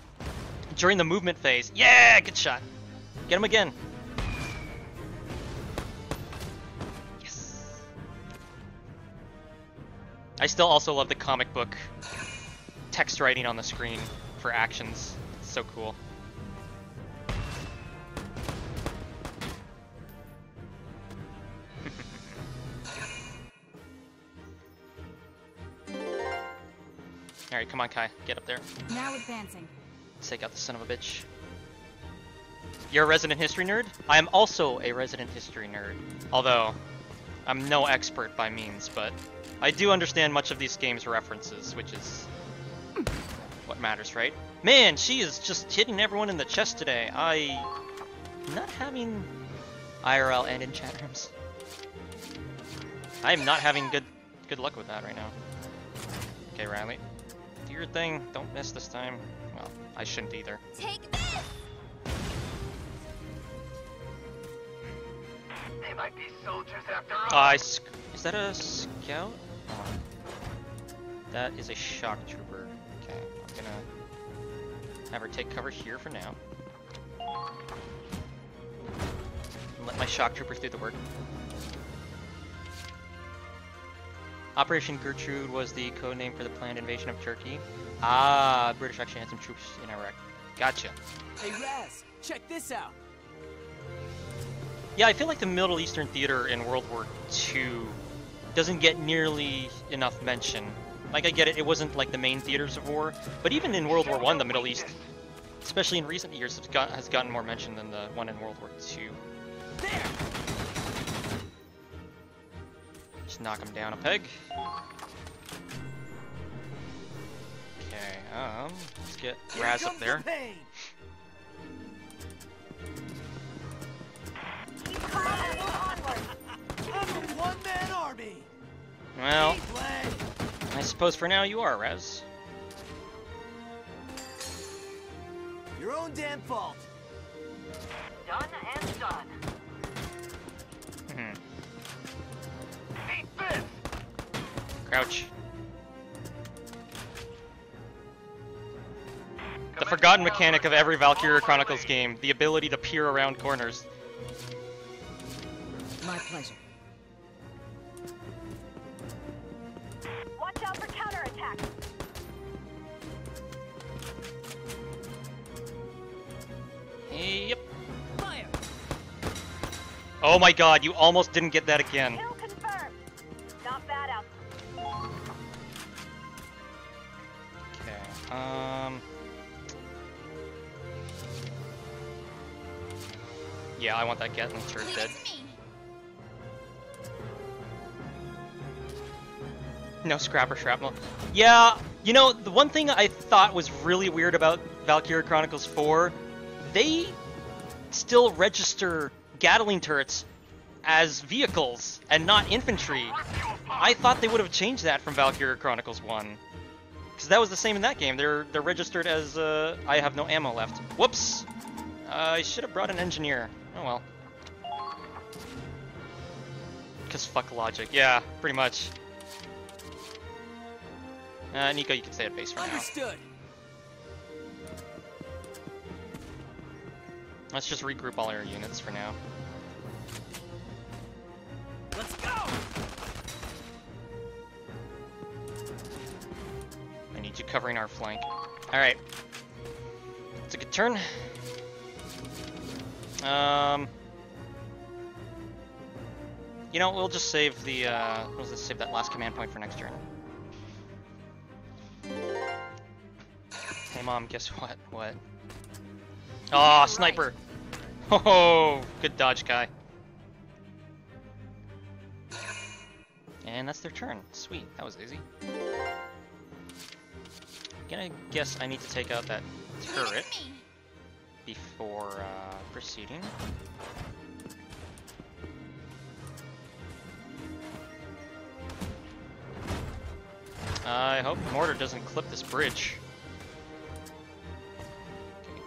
during the movement phase. Yeah, good shot. Get him again. Yes. I still also love the comic book text writing on the screen for actions. It's so cool. Alright, come on, Kai. Get up there. Now advancing. Take out the son of a bitch. You're a resident history nerd? I am also a resident history nerd. Although, I'm no expert by means, but I do understand much of these games' references, which is what matters, right? Man, she is just hitting everyone in the chest today. I'm not having IRL and in chat rooms. I am not having good luck with that right now. Okay, Riley. Do your thing. Don't miss this time. Well, I shouldn't either. Take this! They might be soldiers after all. Is that a scout? Oh. That is a shock trooper. Okay, I'm gonna have her take cover here for now. Let my shock troopers do the work. Operation Gertrude was the code name for the planned invasion of Turkey. Ah, British actually had some troops in Iraq. Gotcha. Hey Raz, check this out. Yeah, I feel like the Middle Eastern theater in World War II doesn't get nearly enough mention. Like, I get it, it wasn't like the main theaters of war, but even in World War I, the Middle East, especially in recent years, has gotten more mention than the one in World War II. There. Just knock him down a peg. Okay, let's get Raz up there. I'm a one-man army. Well, I suppose for now you are, Raz. Your own damn fault. Done and done. Eat this! Crouch. The forgotten mechanic of every Valkyria Chronicles game, the ability to peer around corners. My pleasure. Watch out for counterattacks. Hey, yep. Fire. Oh my god, you almost didn't get that again. Kill confirmed. Not bad out. Okay, yeah, I want that Gatling turret dead. No scrap or shrapnel. Yeah, you know, the one thing I thought was really weird about Valkyria Chronicles 4, they still register Gatling turrets as vehicles and not infantry. I thought they would have changed that from Valkyria Chronicles 1. Because that was the same in that game. They're registered as, I have no ammo left. Whoops! I should have brought an engineer. Oh well. Because fuck logic. Yeah, pretty much. Nico, you can stay at base for now. Understood. Let's just regroup all our units for now. Let's go. I need you covering our flank. Alright. It's a good turn. You know, we'll just save the, we'll just save that last command point for next turn. Hey mom, guess what? What? Oh, sniper! Oh, good dodge, Kai. And that's their turn. Sweet, that was easy. Gonna guess I need to take out that turret before proceeding. I hope mortar doesn't clip this bridge.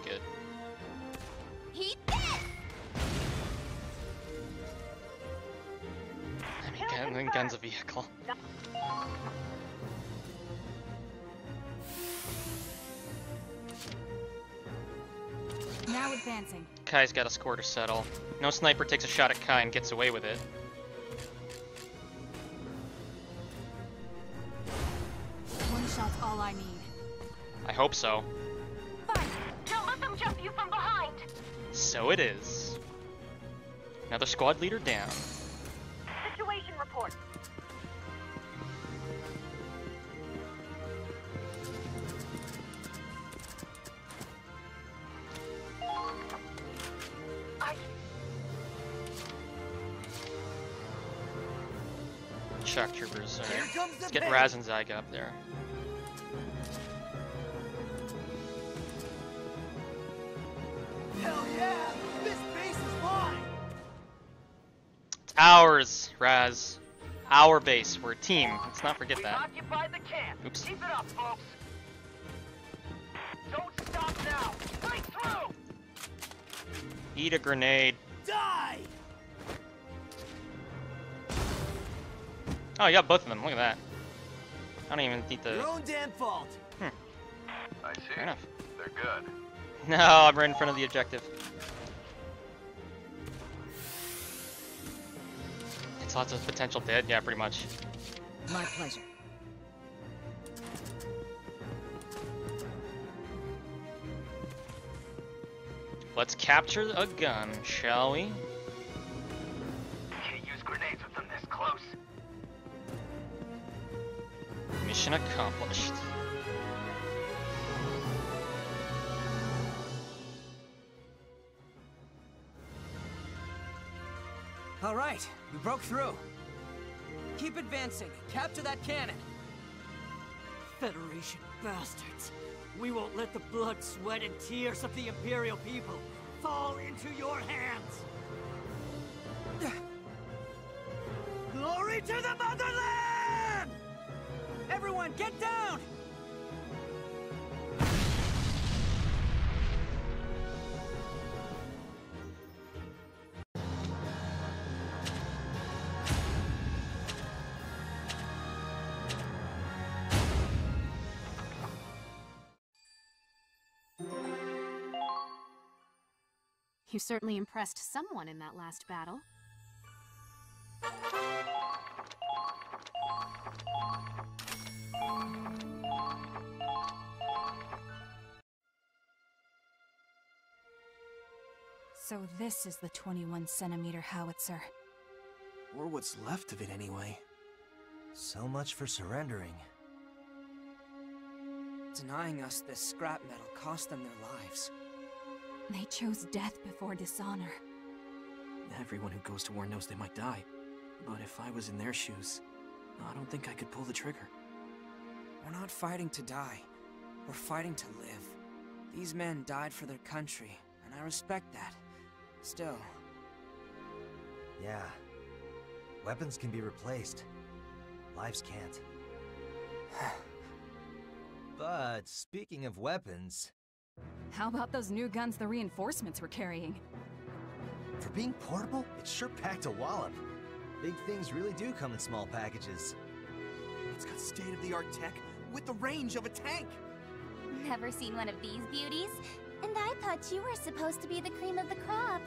Okay, good. I mean, gun's a vehicle. Now advancing. Kai's got a score to settle. No sniper takes a shot at Kai and gets away with it. One shot's all I need. I hope so. Fine. Don't let them jump you from behind. So it is. Another squad leader down. Situation report. Shock troopers. Alright. Let's get Raz and Zyga up there. Hell yeah! This base is mine! It's ours, Raz. Our base. We're a team. Let's not forget that. Occupy the camp. Oops. Keep it up, folks. Don't stop now. Break through. Eat a grenade. Die! Oh, you got both of them. Look at that. I don't even need the... Your own damn fault. I see. Fair enough. They're good. No, I'm right in front of the objective. It's lots of potential dead. Yeah, pretty much. My pleasure. Let's capture a gun, shall we? Mission accomplished. All right, we broke through. Keep advancing. Capture that cannon. Federation bastards. We won't let the blood, sweat, and tears of the Imperial people fall into your hands. Glory to the motherland! Everyone, get down! You certainly impressed someone in that last battle. So this is the 21-centimeter howitzer. Or what's left of it anyway. So much for surrendering. Denying us this scrap metal cost them their lives. They chose death before dishonor. Everyone who goes to war knows they might die. But if I was in their shoes, I don't think I could pull the trigger. We're not fighting to die. We're fighting to live. These men died for their country, and I respect that. Still. Yeah. Weapons can be replaced. Lives can't. But speaking of weapons... How about those new guns the reinforcements were carrying? For being portable, it sure packed a wallop. Big things really do come in small packages. It's got state-of-the-art tech with the range of a tank! Never seen one of these beauties? And I thought you were supposed to be the cream of the crop.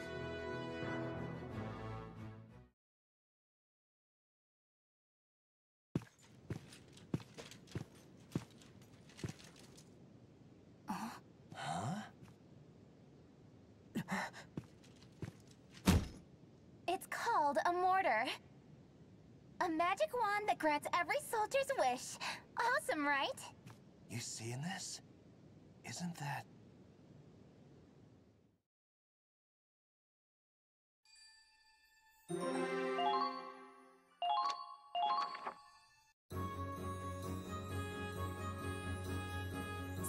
It's called a mortar. A magic wand that grants every soldier's wish. Awesome, right? You seeing this? Isn't that...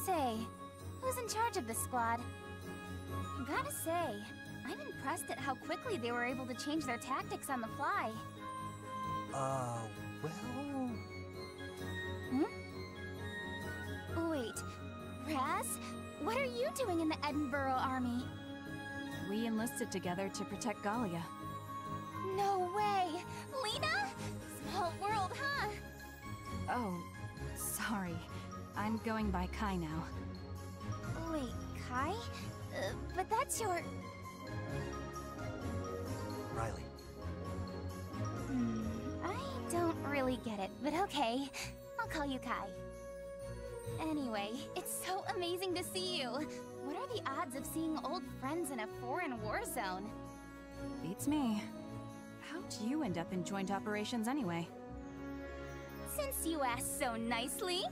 Say, who's in charge of this squad? Gotta say, I'm impressed at how quickly they were able to change their tactics on the fly. well... Wait, Raz? What are you doing in the Edinburgh army? We enlisted together to protect Gallia. No way! Lena? Small world, huh? Oh, sorry. I'm going by Kai now. Wait, Kai? But that's your... Riley. I don't really get it, but okay. I'll call you Kai. Anyway, it's so amazing to see you. What are the odds of seeing old friends in a foreign war zone? Beats me. How'd you end up in joint operations anyway? Since you asked so nicely...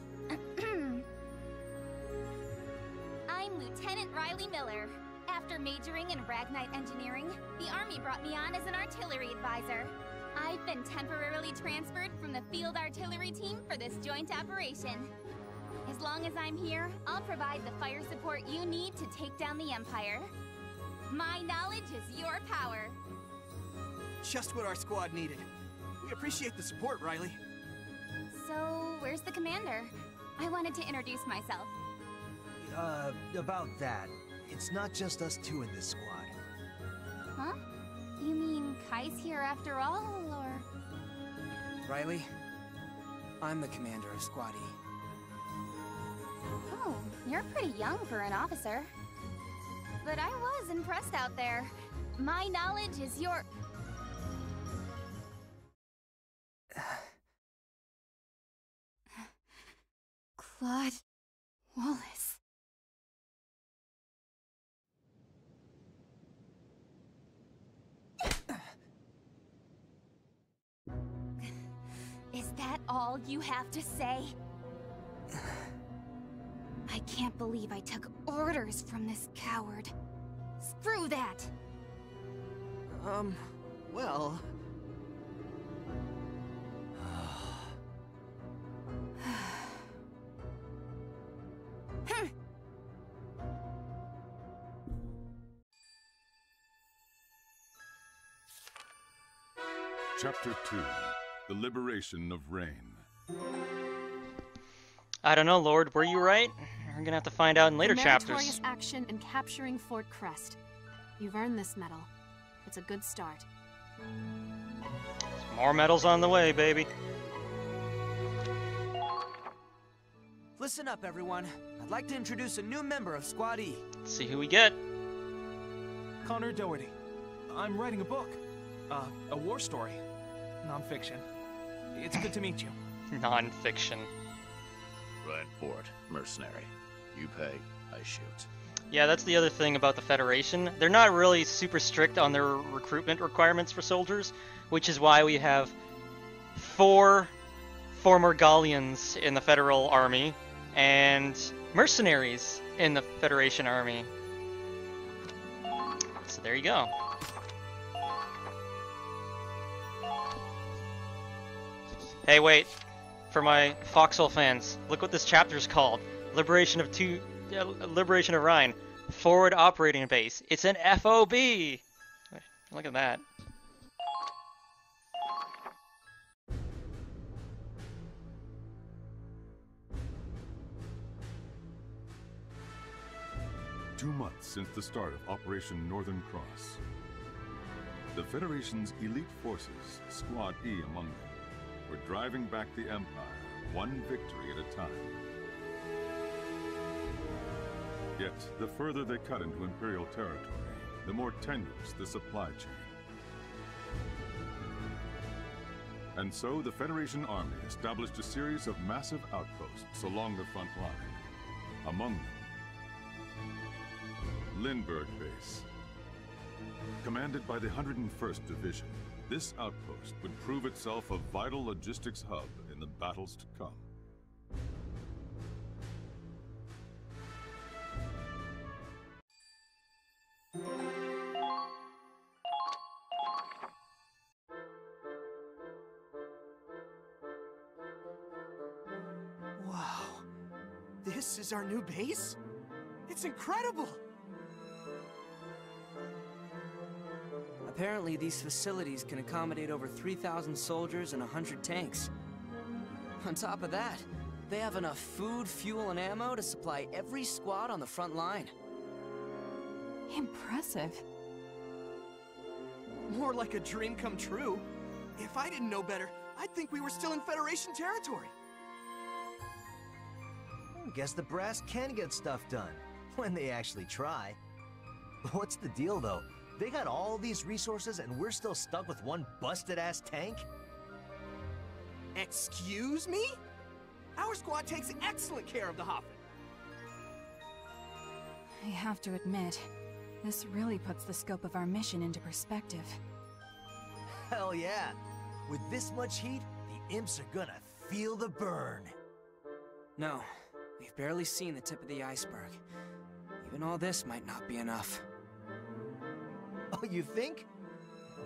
I'm Lieutenant Riley Miller. After majoring in Ragnite Engineering, the Army brought me on as an artillery advisor. I've been temporarily transferred from the field artillery team for this joint operation. As long as I'm here, I'll provide the fire support you need to take down the Empire. My knowledge is your power. Just what our squad needed. We appreciate the support, Riley. So, where's the commander? I wanted to introduce myself. About that. It's not just us two in this squad. Huh? You mean Kai's here after all, or...? Riley, I'm the commander of Squad E. Oh, you're pretty young for an officer. But I was impressed out there. My knowledge is your... Claude Wallace. Is that all you have to say? I can't believe I took orders from this coward. Screw that! Well... Chapter 2. The Liberation of Reine. I don't know, Lord. Were you right? We're gonna have to find out in later chapters. Meritorious action in capturing Fort Krest. You've earned this medal. It's a good start. More medals on the way, baby. Listen up, everyone. I'd like to introduce a new member of Squad E. Let's see who we get. Connor Doherty. I'm writing a book. A war story. Non-fiction. It's good to meet you. Non-fiction. Ryan Ford, mercenary. You pay, I shoot. Yeah, that's the other thing about the Federation. They're not really super strict on their recruitment requirements for soldiers, which is why we have 4 former Gallians in the Federal Army and mercenaries in the Federation Army. So there you go. Hey, wait. For my Foxhole fans, look what this chapter's called. Liberation of Reine. Forward Operating Base. It's an FOB! Look at that. Two months since the start of Operation Northern Cross. The Federation's elite forces, Squad E among them, were driving back the Empire, one victory at a time. Yet, the further they cut into Imperial territory, the more tenuous the supply chain. And so, the Federation Army established a series of massive outposts along the front line. Among them, Lindbergh Base. Commanded by the 101st Division, this outpost would prove itself a vital logistics hub in the battles to come. Wow. This is our new base? It's incredible! Apparently, these facilities can accommodate over 3,000 soldiers and 100 tanks. On top of that, they have enough food, fuel, and ammo to supply every squad on the front line. Impressive. More like a dream come true. If I didn't know better, I'd think we were still in Federation territory. Guess the brass can get stuff done, when they actually try. What's the deal, though? They got all these resources and we're still stuck with one busted-ass tank? Excuse me? Our squad takes excellent care of the Hoffman. I have to admit, this really puts the scope of our mission into perspective. Hell yeah! With this much heat, the imps are gonna feel the burn. No, we've barely seen the tip of the iceberg. Even all this might not be enough. Oh, you think?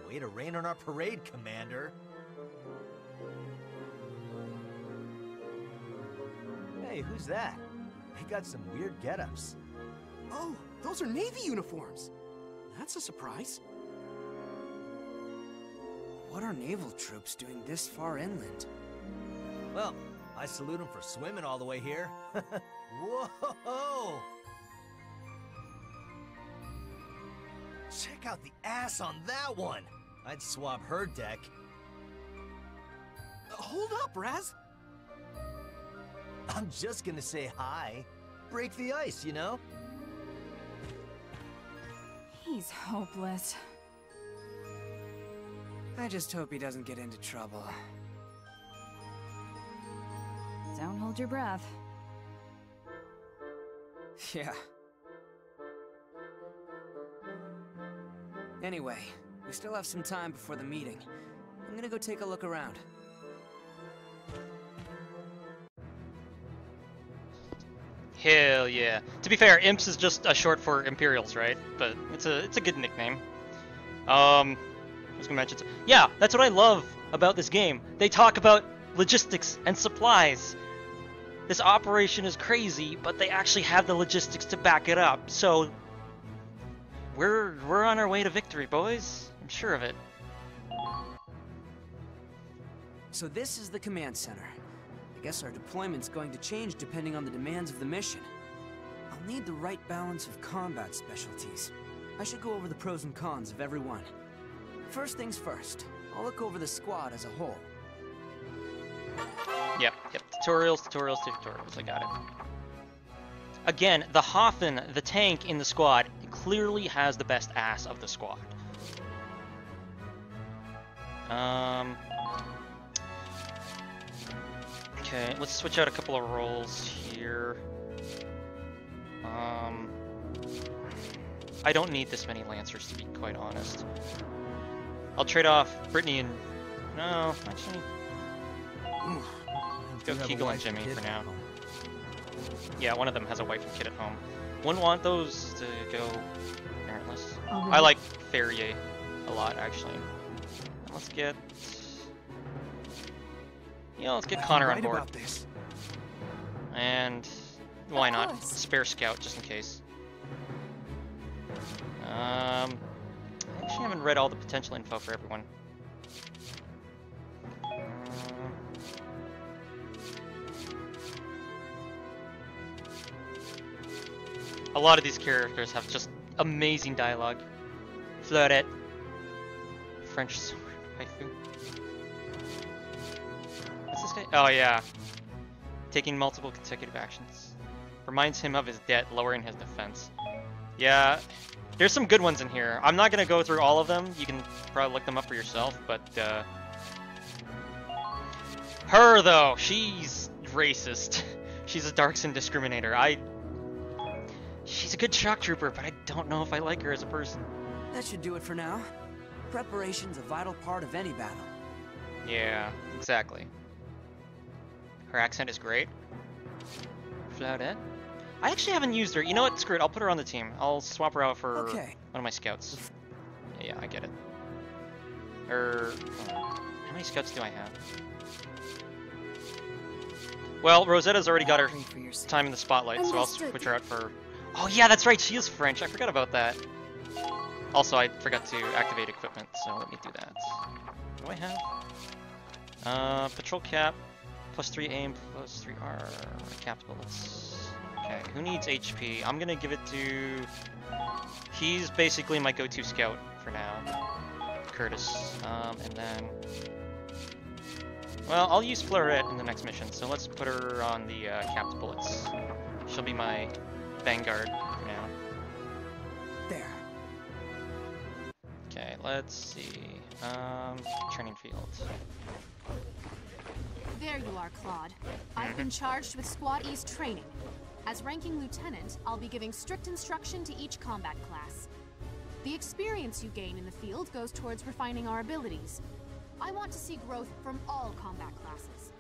Way to rain on our parade, Commander. Hey, who's that? They got some weird get-ups. Oh, those are Navy uniforms. That's a surprise. What are naval troops doing this far inland? Well, I salute them for swimming all the way here. Whoa! Check out the ass on that one! I'd swap her deck. Hold up, Raz! I'm just gonna say hi. Break the ice, you know? He's hopeless. I just hope he doesn't get into trouble. Don't hold your breath. Yeah. Anyway, we still have some time before the meeting. I'm gonna go take a look around. Hell yeah. To be fair, Imps is just a short for Imperials, right? But it's a good nickname. I was gonna mention. Yeah, that's what I love about this game. They talk about logistics and supplies. This operation is crazy, but they actually have the logistics to back it up. So we're on our way to victory, boys. I'm sure of it. So this is the command center. I guess our deployment's going to change depending on the demands of the mission. I'll need the right balance of combat specialties. I should go over the pros and cons of every one. First things first, I'll look over the squad as a whole. Yep. Tutorials, I got it. Again, the Hoffen, the tank in the squad, clearly has the best ass of the squad. Okay, let's switch out a couple of roles here. I don't need this many Lancers, to be quite honest. I'll trade off Brittany and... No, actually... Let's go Kegel and Jimmy for now. Yeah, one of them has a wife and kid at home. Wouldn't want those to go parentless. I like Ferrier a lot, actually. Let's get... let's get Connor on board. And why not? Spare scout, just in case. I actually haven't read all the potential info for everyone. A lot of these characters have just amazing dialogue. Fleurette. French waifu. What's this guy? Oh yeah. Taking multiple consecutive actions. Reminds him of his debt, lowering his defense. Yeah, there's some good ones in here. I'm not gonna go through all of them. You can probably look them up for yourself, but her though, she's racist. She's a Darkson discriminator. She's a good shock trooper, but I don't know if I like her as a person. That should do it for now. Preparation's a vital part of any battle. Yeah, exactly. Her accent is great. Flaudette. I actually haven't used her. You know what? Screw it. I'll put her on the team. I'll swap her out for one of my scouts. Yeah, I get it. How many scouts do I have? Well, Rosetta's already got her time in the spotlight, so I'll switch her out for... Oh yeah, that's right. She is French. I forgot about that. Also, I forgot to activate equipment, so let me do that. What do I have? Patrol cap, +3 aim, +3 R, capped bullets. Okay, who needs HP? I'm gonna give it to... He's basically my go-to scout for now. Curtis. And then... Well, I'll use Fleurette in the next mission, so let's put her on the capped bullets. She'll be my vanguard for now. There. Okay, let's see. Training field. There you are, Claude. I've been charged with Squad East training. As ranking lieutenant, I'll be giving strict instruction to each combat class. The experience you gain in the field goes towards refining our abilities. I want to see growth from all combat classes.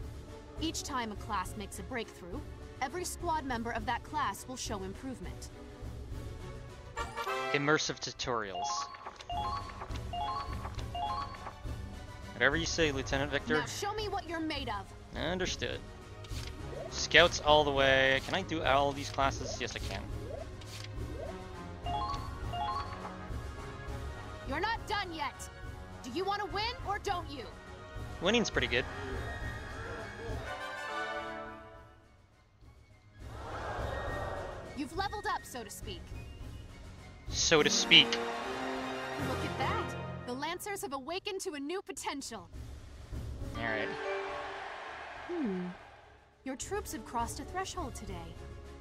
Each time a class makes a breakthrough, every squad member of that class will show improvement. Immersive tutorials. Whatever you say, Lieutenant Victor. Now show me what you're made of. Understood. Scouts all the way. Can I do all of these classes? Yes, I can. You're not done yet. Do you want to win or don't you? Winning's pretty good. You've leveled up, so to speak. So to speak. Look at that. The Lancers have awakened to a new potential. Alright. Your troops have crossed a threshold today.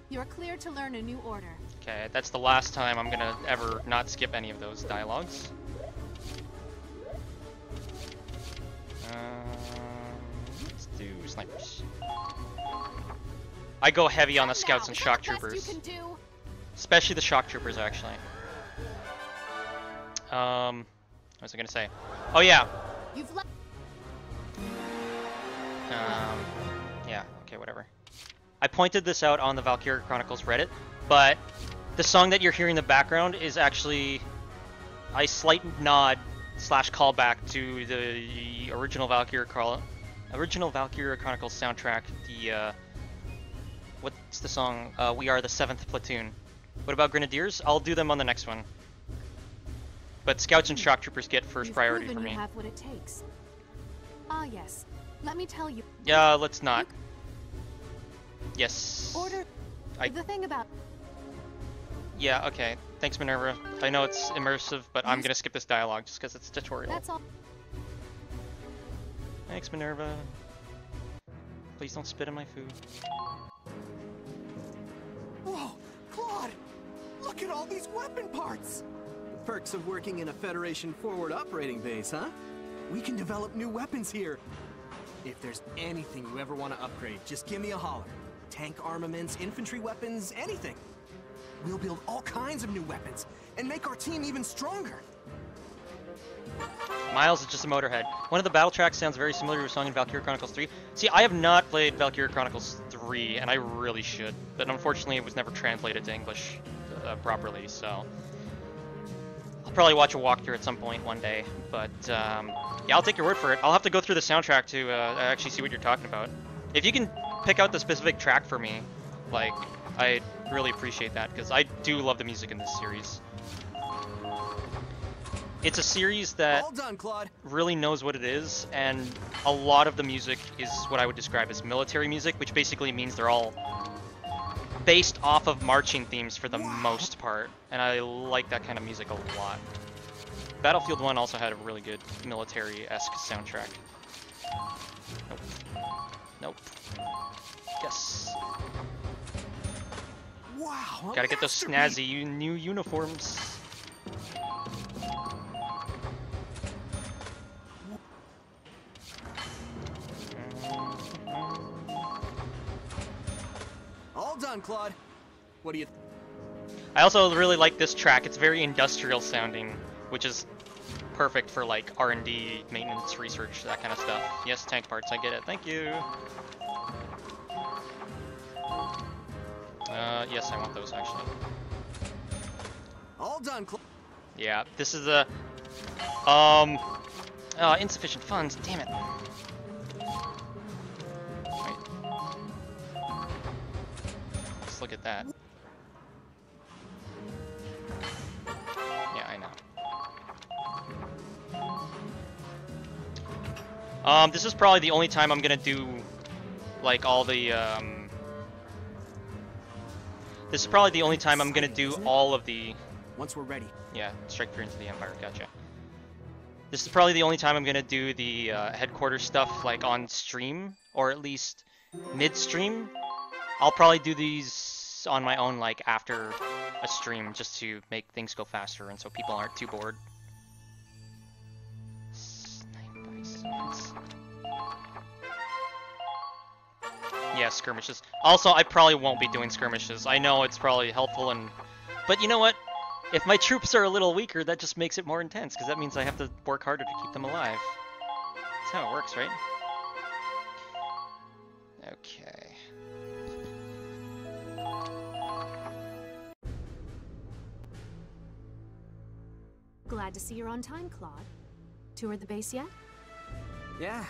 You're clear to learn a new order. Okay, that's the last time I'm gonna ever not skip any of those dialogues. Let's do snipers. I go heavy on the scouts and shock troopers. Especially the shock troopers, actually. What was I gonna say? Oh yeah. Yeah, okay, whatever. I pointed this out on the Valkyria Chronicles Reddit, but the song that you're hearing in the background is actually a slight nod / callback to the original Valkyria Chronicles soundtrack. The what's the song? We Are the 7th Platoon. What about Grenadiers? I'll do them on the next one. But Scouts and Shock Troopers get first priority for me. You have what it takes. Ah, yes. Let me tell you. Yeah, let's not. Yes. Order. The thing about. Yeah, okay. Thanks, Minerva. I know it's immersive, but I'm gonna skip this dialogue just because it's a tutorial. That's all. Thanks, Minerva. Please don't spit in my food. Whoa, Claude! Look at all these weapon parts! The perks of working in a Federation forward operating base, huh? We can develop new weapons here. If there's anything you ever want to upgrade, just give me a holler. Tank armaments, infantry weapons, anything. We'll build all kinds of new weapons and make our team even stronger. Miles is just a motorhead. One of the battle tracks sounds very similar to a song in Valkyria Chronicles 3. See, I have not played Valkyria Chronicles 3, and I really should, but unfortunately it was never translated to English properly, so I'll probably watch a walkthrough at some point one day, but yeah, I'll take your word for it. I'll have to go through the soundtrack to actually see what you're talking about. If you can pick out the specific track for me, like, I'd really appreciate that, because I do love the music in this series. It's a series that really knows what it is, and a lot of the music is what I would describe as military music, which basically means they're all based off of marching themes for the most part, and I like that kind of music a lot. Battlefield 1 also had a really good military-esque soundtrack. Nope. Nope. Yes. Wow, gotta get those snazzy new uniforms. All done, Claude. What do you... I also really like this track. It's very industrial sounding, which is perfect for like R&D, maintenance, research, that kind of stuff. Yes, tank parts, I get it. Thank you. Yes, I want those actually. All done, Claude. Yeah, this is a insufficient funds. Damn it. Wait. Let's look at that. Yeah, I know. This is probably the only time I'm gonna do like all the This is probably the only time I'm gonna do all of the. Once we're ready. Yeah, strike fear into the Empire. Gotcha. This is probably the only time I'm gonna do the headquarters stuff like on stream, or at least mid-stream. I'll probably do these on my own like after a stream, just to make things go faster and so people aren't too bored. Yeah, skirmishes. Also, I probably won't be doing skirmishes. I know it's probably helpful, but you know what? If my troops are a little weaker, that just makes it more intense, because that means I have to work harder to keep them alive. That's how it works, right? Okay. Glad to see you're on time, Claude. Toured the base yet? Yeah.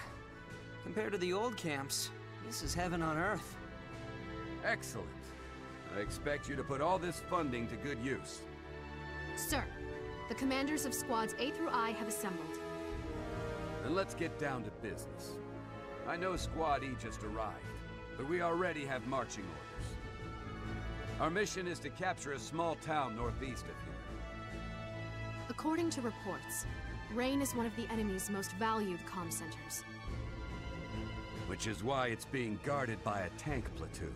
Compared to the old camps, this is heaven on earth. Excellent. I expect you to put all this funding to good use. Sir, the commanders of squads A through I have assembled. Then let's get down to business. I know Squad E just arrived, but we already have marching orders. Our mission is to capture a small town northeast of here. According to reports, Reine is one of the enemy's most valued comm centers. Which is why it's being guarded by a tank platoon.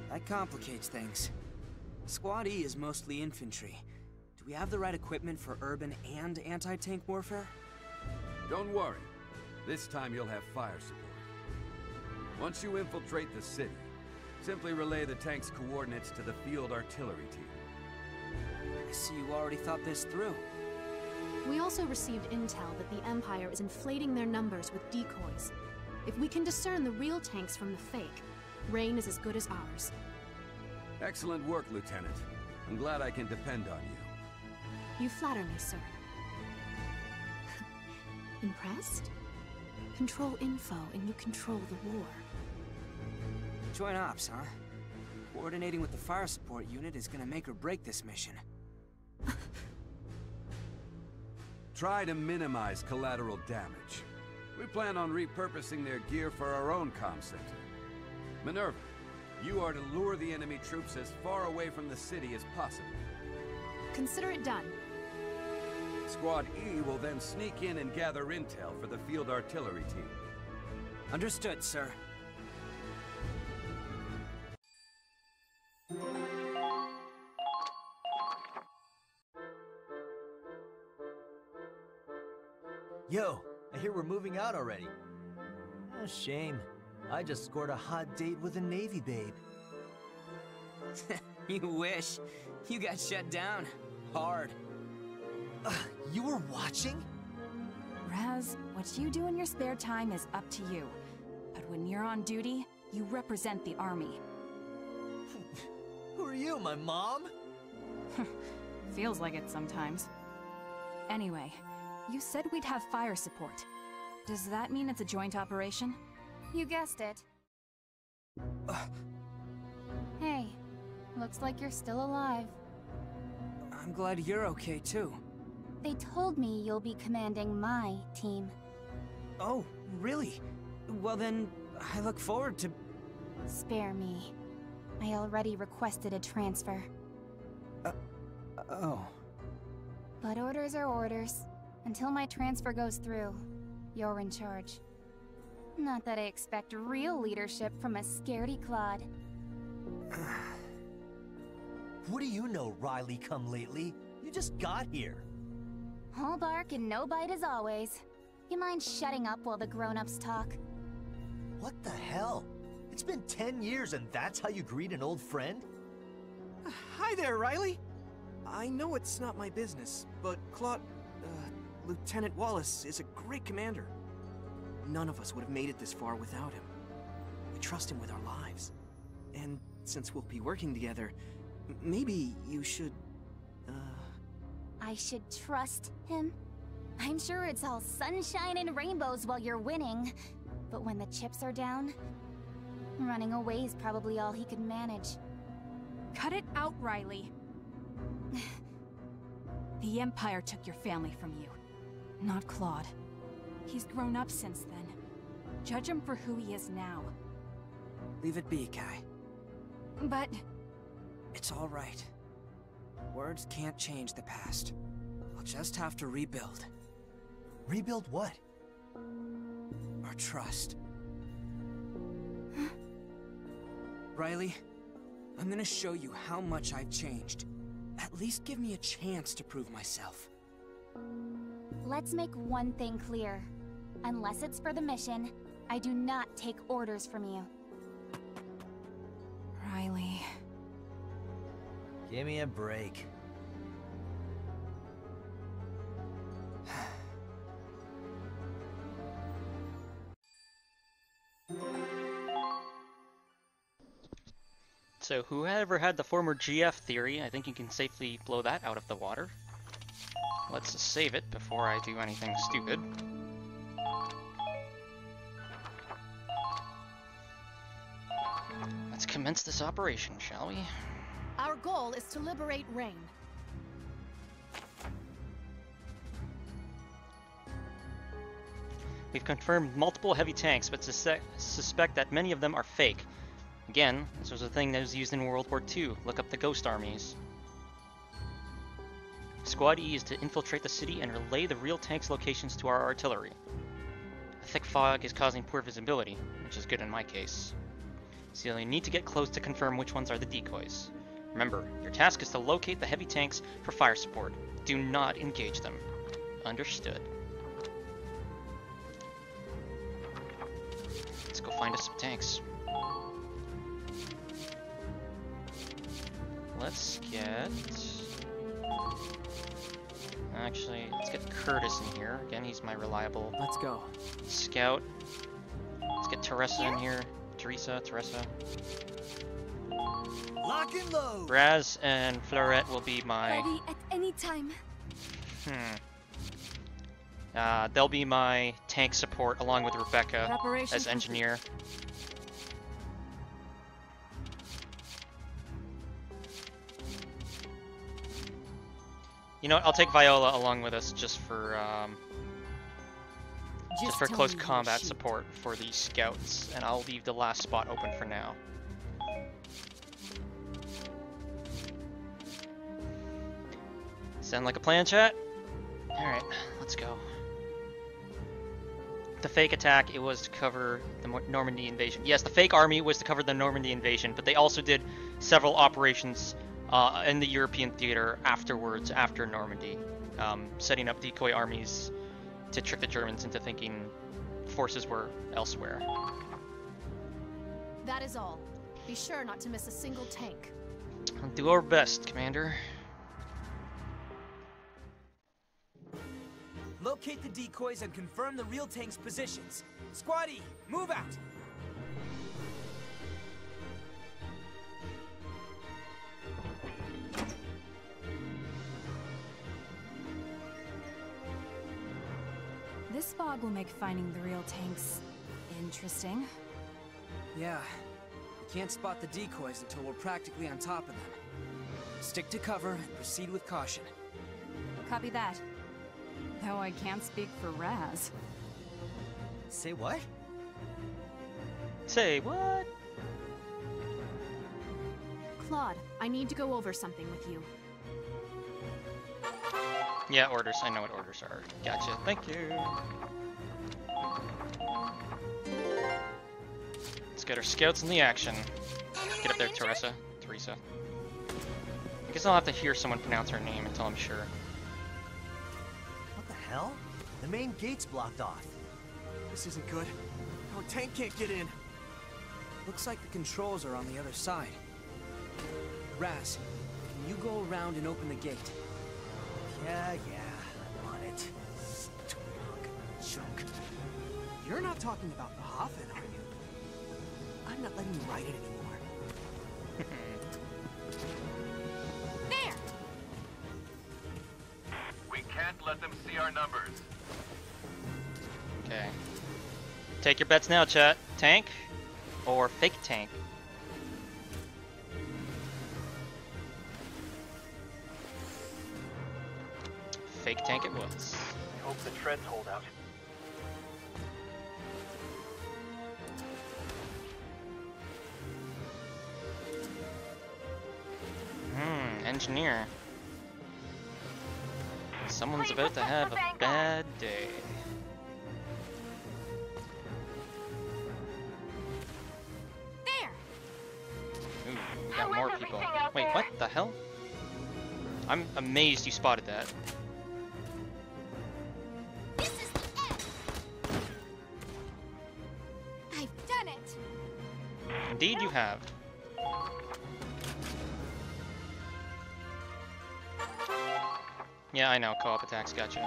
That complicates things. Squad E is mostly infantry. Do we have the right equipment for urban and anti-tank warfare? Don't worry. This time you'll have fire support. Once you infiltrate the city, simply relay the tank's coordinates to the field artillery team. I see you already thought this through. We also received intel that the Empire is inflating their numbers with decoys. If we can discern the real tanks from the fake, Reine is as good as ours. Excellent work, Lieutenant. I'm glad I can depend on you. You flatter me, sir. Impressed? Control info and you control the war. Joint ops, huh? Coordinating with the fire support unit is gonna make or break this mission. Try to minimize collateral damage. We plan on repurposing their gear for our own comm center. Minerva, you are to lure the enemy troops as far away from the city as possible. Consider it done. Squad E will then sneak in and gather intel for the field artillery team. Understood, sir. Yo, I hear we're moving out already. Oh, shame. I just scored a hot date with a Navy babe. You wish. You got shut down. Hard. You were watching? Raz, what you do in your spare time is up to you. But when you're on duty, you represent the army. Who are you, my mom? Feels like it sometimes. Anyway, you said we'd have fire support. Does that mean it's a joint operation? You guessed it. Hey, looks like you're still alive. I'm glad you're okay, too. They told me you'll be commanding my team. Oh, really? Well then, I look forward to... Spare me. I already requested a transfer. Oh. But orders are orders. Until my transfer goes through, you're in charge. Not that I expect real leadership from a scaredy clod. What do you know, Riley come lately? You just got here. All bark and no bite as always. You mind shutting up while the grown-ups talk? What the hell? It's been 10 years and that's how you greet an old friend? Hi there, Riley! I know it's not my business, but Lieutenant Wallace is a great commander. None of us would have made it this far without him. We trust him with our lives. And since we'll be working together, maybe you should, I should trust him? I'm sure it's all sunshine and rainbows while you're winning. But when the chips are down, running away is probably all he could manage. Cut it out, Riley. The Empire took your family from you, not Claude. He's grown up since then. Judge him for who he is now. Leave it be, Kai. But... It's all right. Words can't change the past. I'll just have to rebuild. Rebuild what? Our trust. Riley, I'm gonna show you how much I've changed. At least give me a chance to prove myself. Let's make one thing clear. Unless it's for the mission, I do not take orders from you. Riley... Give me a break. So whoever had the former GF theory, I think you can safely blow that out of the water. Let's just save it before I do anything stupid. Let's commence this operation, shall we? Our goal is to liberate Reine. We've confirmed multiple heavy tanks, but suspect that many of them are fake. Again, this was a thing that was used in World War II. Look up the ghost armies. Squad E is to infiltrate the city and relay the real tanks' locations to our artillery. A thick fog is causing poor visibility, which is good in my case. So you'll need to get close to confirm which ones are the decoys. Remember, your task is to locate the heavy tanks for fire support. Do not engage them. Understood. Let's go find us some tanks. Let's get... Actually, let's get Curtis in here. Again, he's my reliable... Let's go. Scout. Let's get Teresa in here. Teresa. Lock and load. Raz and Fleurette will be my... Ready at any time. They'll be my tank support along with Rebecca Preparation as engineer. You know what, I'll take Viola along with us just for close combat support for the scouts, and I'll leave the last spot open for now. Sound like a plan, chat? Alright, let's go. The fake attack, it was to cover the Normandy invasion. Yes, the fake army was to cover the Normandy invasion, but they also did several operations in the European theater afterwards, after Normandy, setting up decoy armies to trick the Germans into thinking forces were elsewhere. That is all. Be sure not to miss a single tank. I'll do our best, Commander. Locate the decoys and confirm the real tank's positions. Squaddy, move out! This fog will make finding the real tanks interesting. Yeah, we can't spot the decoys until we're practically on top of them. Stick to cover and proceed with caution. Copy that. Though I can't speak for Raz. Say what? Say what? Claude, I need to go over something with you. Yeah, orders. I know what orders are. Gotcha. Thank you. Let's get our scouts in the action. Get up there, Teresa. I guess I'll have to hear someone pronounce her name until I'm sure. What the hell? The main gate's blocked off. This isn't good. Our tank can't get in. Looks like the controls are on the other side. Raz, can you go around and open the gate? Yeah, I'm on it. Chunk. You're not talking about the Hoffen, are you? I'm not letting you ride it anymore. There! We can't let them see our numbers. Okay. Take your bets now, chat. Tank or fake tank? Fake tank it was. I hope the treads hold out. Engineer. Someone's about to have a bad day. There! Ooh, we got more people. Wait, what the hell? I'm amazed you spotted that. This is the end! I've done it! Indeed you have. Yeah, I know, co-op attacks, gotcha.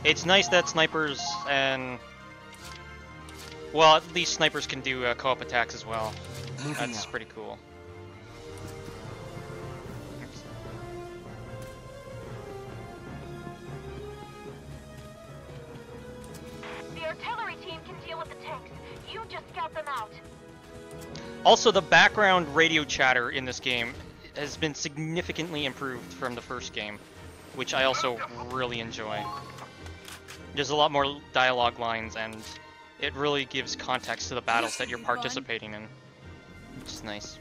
It's nice that snipers and... well, at least snipers can do co-op attacks as well. That's pretty cool. The artillery team can deal with the tanks. You just scout them out. Also, the background radio chatter in this game has been significantly improved from the first game, which I also really enjoy. There's a lot more dialogue lines, and it really gives context to the battles that you're participating in, which is nice.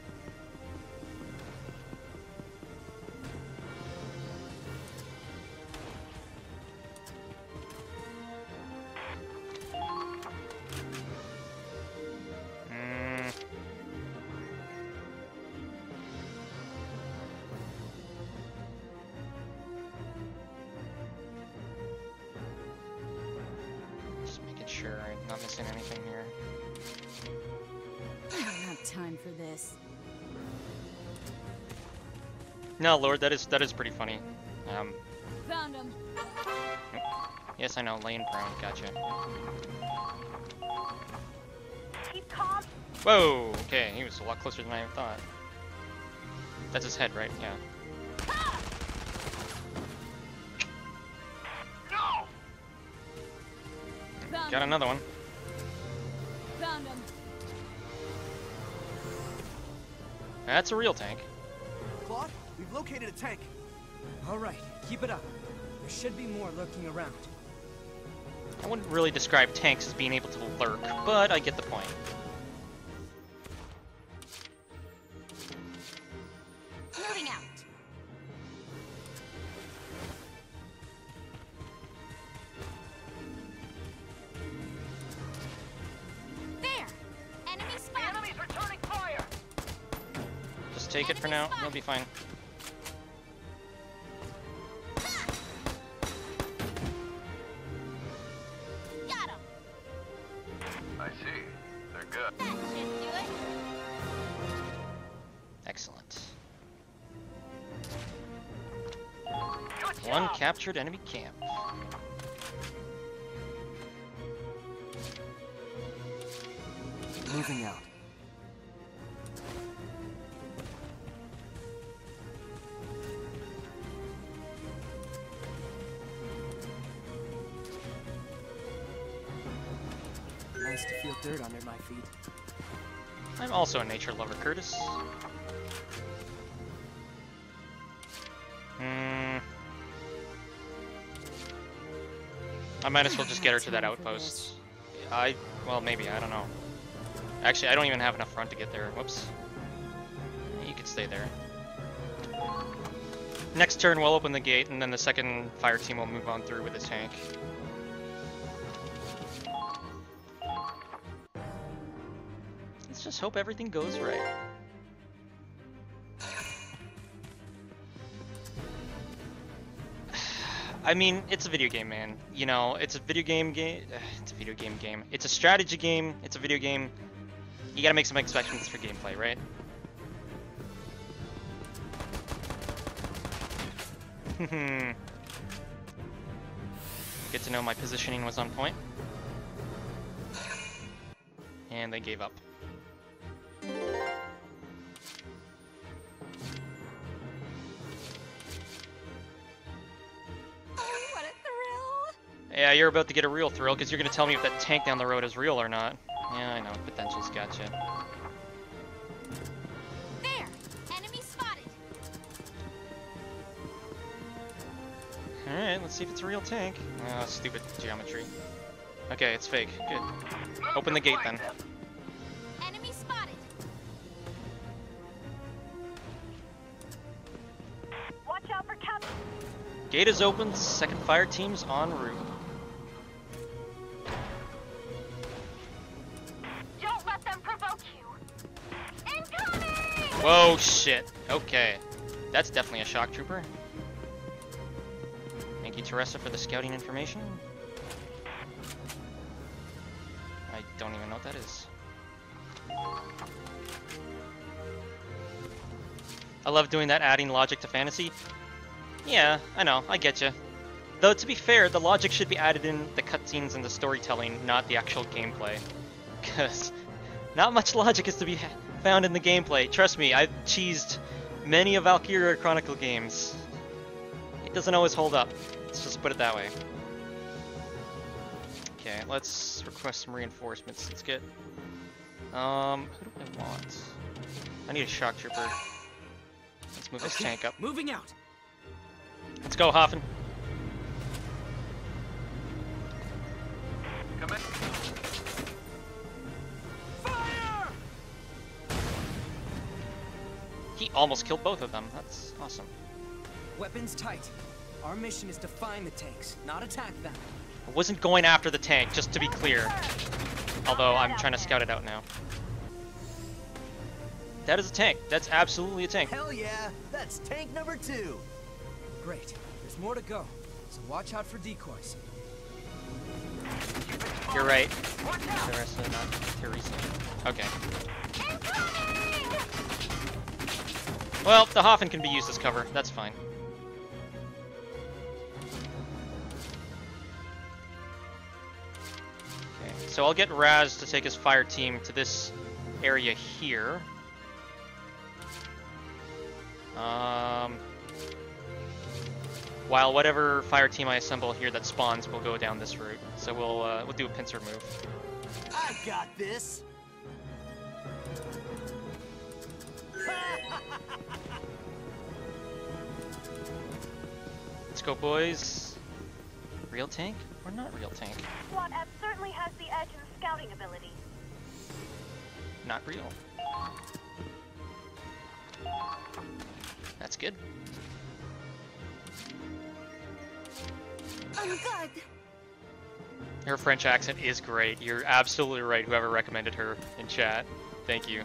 Sure, I'm not missing anything here. I don't have time for this. No, Lord, that is pretty funny. Found him. Yes, I know, lane prone, gotcha. Keep calm Whoa, okay, he was a lot closer than I thought. That's his head, right? Yeah. Got another one. Found him. That's a real tank. Claude, we've located a tank. All right, keep it up. There should be more lurking around. I wouldn't really describe tanks as being able to lurk, but I get the point. Moving out. There! Enemy spotted! Enemies returning fire! Just take it for now, you'll be fine. Got him! I see. They're good. That should do it. Excellent. One captured enemy camp. Moving out. Nice to feel dirt under my feet. I'm also a nature lover, Curtis. I might as well just get her to that outpost. Well, maybe, I don't know. Actually, I don't even have enough front to get there. Whoops. You can stay there. Next turn, we'll open the gate, and then the second fire team will move on through with the tank. Let's just hope everything goes right. I mean, it's a video game, man. You know, it's a video game game. It's a video game. It's a strategy game. It's a video game. You gotta make some expectations for gameplay, right? Good to know my positioning was on point. And they gave up. What a thrill! Yeah, you're about to get a real thrill because you're gonna tell me if that tank down the road is real or not. Yeah, I know. Potential's gotcha. There! Enemy spotted! Alright, let's see if it's a real tank. Oh, stupid geometry. Okay, it's fake. Good. Open the gate then. Enemy spotted! Watch out for cap. Gate is open, second fire team's en route. Don't let them provoke you! Incoming! Whoa, shit. Okay. That's definitely a shock trooper. Thank you, Teresa, for the scouting information. I don't even know what that is. I love doing that, adding logic to fantasy. Yeah, I know, I get you. Though, to be fair, the logic should be added in the cutscenes and the storytelling, not the actual gameplay. Because not much logic is to be found in the gameplay. Trust me, I've cheesed many a Valkyria Chronicle games. It doesn't always hold up. Let's just put it that way. Okay, let's request some reinforcements. Let's get... who do I want? I need a shock trooper. Let's move this tank up. Moving out. Let's go, Hoffen. Come in. Fire! He almost killed both of them. That's awesome. Weapons tight. Our mission is to find the tanks, not attack them. I wasn't going after the tank, just to be clear. Although I'm trying to scout it out now. That is a tank. That's absolutely a tank. Hell yeah! That's tank number 2. Great. There's more to go, so watch out for decoys. You're right. Teresa, not Teresa. Okay. Well, the Hoffen can be used as cover. That's fine. Okay, so I'll get Raz to take his fire team to this area here. While whatever fire team I assemble here that spawns will go down this route. So we'll do a pincer move. I got this. Let's go, boys. Real tank or not real tank? Squad F certainly has the edge in scouting ability. Not real. That's good. I'm good. Her French accent is great. You're absolutely right, whoever recommended her in chat. Thank you.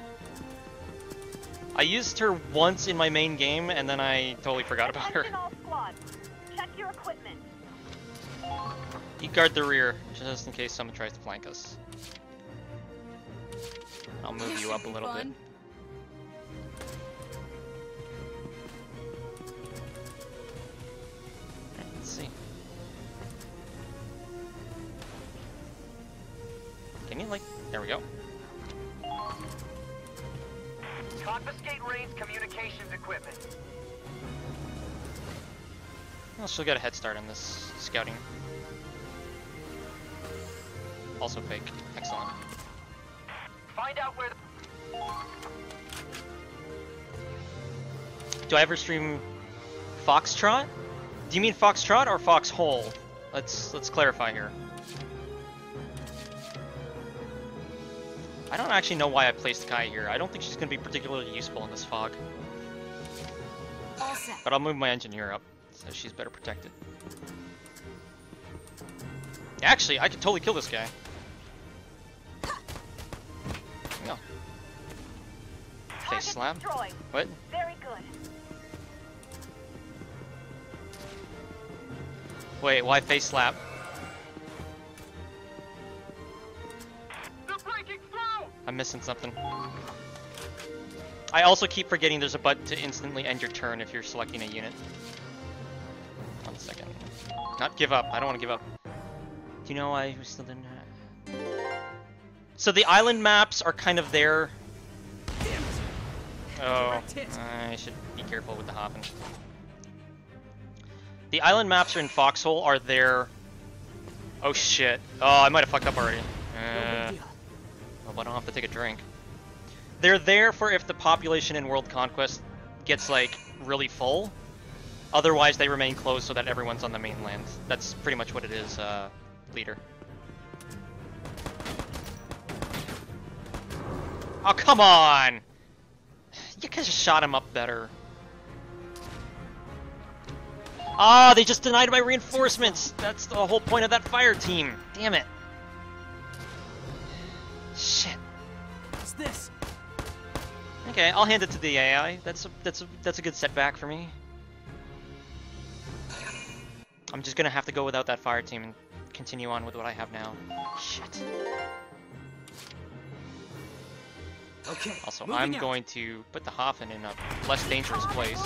I used her once in my main game, and then I totally forgot about her. Attention all squads. Check your equipment. You guard the rear, just in case someone tries to flank us. I'll move you up a little bit. Let's see. Can you, like, there we go. Confiscate Reine's communications equipment. Well, she'll get a head start on this scouting. Also fake. Excellent. Find out where the... Do I ever stream Foxtrot? Do you mean Foxtrot or Foxhole? Let's clarify here. I don't actually know why I placed Kai here. I don't think she's going to be particularly useful in this fog. All set. But I'll move my engineer up, so she's better protected. Actually, I could totally kill this guy. No. Face slam. Destroyed. What? Very good. Wait, why face slap? They're breaking through! I'm missing something. I also keep forgetting there's a button to instantly end your turn if you're selecting a unit. 1 second. Not give up. I don't want to give up. Do you know why we still didn't have... So the island maps are kind of there. Oh, I should be careful with the hopping. The island maps are in Foxhole are there. Oh shit. Oh, I might have fucked up already. Well, I don't have to take a drink. They're there for if the population in World Conquest gets like really full. Otherwise, they remain closed so that everyone's on the mainland. That's pretty much what it is, leader. Oh, come on! You guys just shot him up better. Ah, they just denied my reinforcements! That's the whole point of that fire team. Damn it. Shit. What's this? Okay, I'll hand it to the AI. That's a good setback for me. I'm just gonna have to go without that fire team and continue on with what I have now. Shit. Okay. Also, I'm going to put the Hafen in a less dangerous place.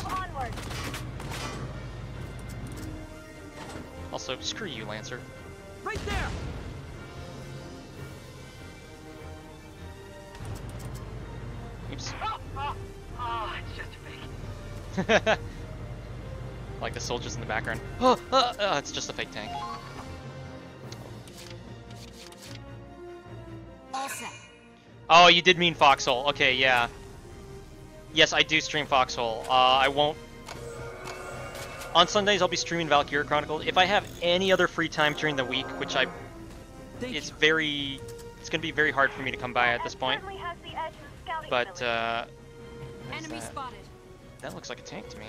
Also, screw you, Lancer. Right there. Oops. Oh, it's just a fake. Like the soldiers in the background. It's just a fake tank. All set. Oh, you did mean Foxhole. Okay, yeah. Yes, I do stream Foxhole. I won't... On Sundays, I'll be streaming Valkyria Chronicles. If I have any other free time during the week, which it's gonna be very hard for me to come by at this point. But, Enemy spotted. That looks like a tank to me.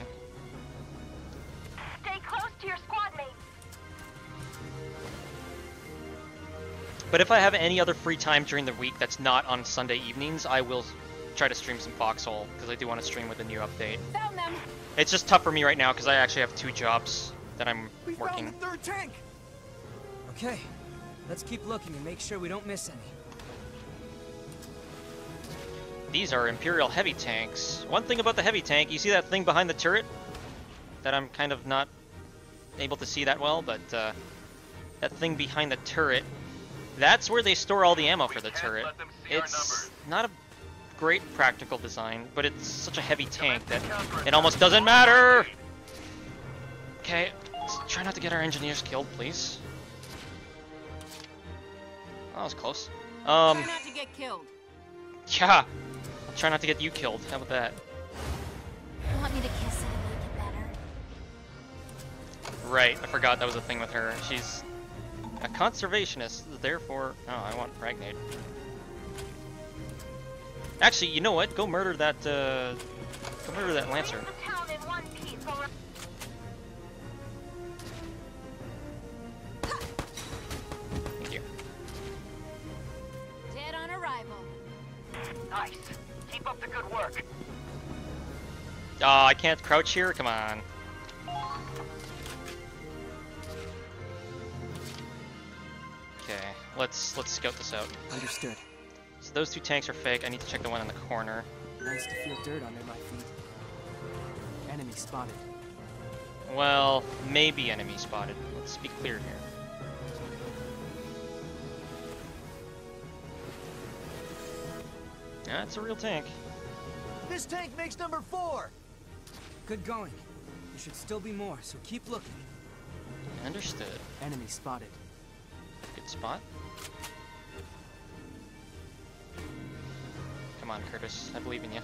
Stay close to your squad mates. But if I have any other free time during the week that's not on Sunday evenings, I will try to stream some Foxhole, because I do want to stream with the new update. Found them. It's just tough for me right now, because I actually have 2 jobs that I'm working. We found the third tank! Okay, let's keep looking and make sure we don't miss any. These are Imperial heavy tanks. One thing about the heavy tank, you see that thing behind the turret? That I'm kind of not able to see that well, but that thing behind the turret, that's where they store all the ammo for the turret. It's not a great practical design, but it's such a heavy tank that it almost doesn't matter! Okay, let's try not to get our engineers killed, please. That was close. Try not to get killed. Yeah, I'll try not to get you killed. How about that? Want me to kiss it and make it better? Right, I forgot that was a thing with her. She's a conservationist, therefore... Oh, I want Ragnade. Actually, you know what? Go murder that, Lancer. Thank you. Dead on arrival. Nice. Keep up the good work. Oh, I can't crouch here? Come on. Okay, let's scout this out. Understood. So those 2 tanks are fake. I need to check the one in the corner. Nice to feel dirt under my feet. Enemy spotted. Well, maybe enemy spotted. Let's be clear here. Yeah, it's a real tank. This tank makes number 4! Good going. There should still be more, so keep looking. Understood. Enemy spotted. Good spot. Come on, Curtis. I believe in you.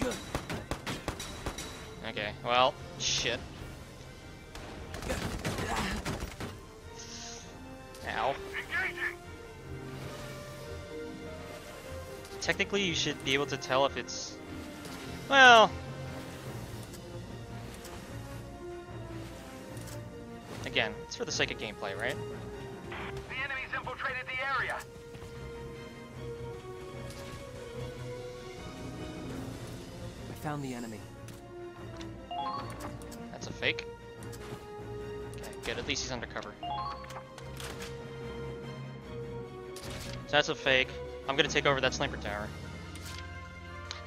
Good. Okay, well, shit. Ow. Technically, you should be able to tell if it's... Well... Again, it's for the sake of gameplay, right? The enemy's infiltrated the area. I found the enemy. That's a fake. Okay, good. At least he's undercover. So that's a fake. I'm gonna take over that sniper tower.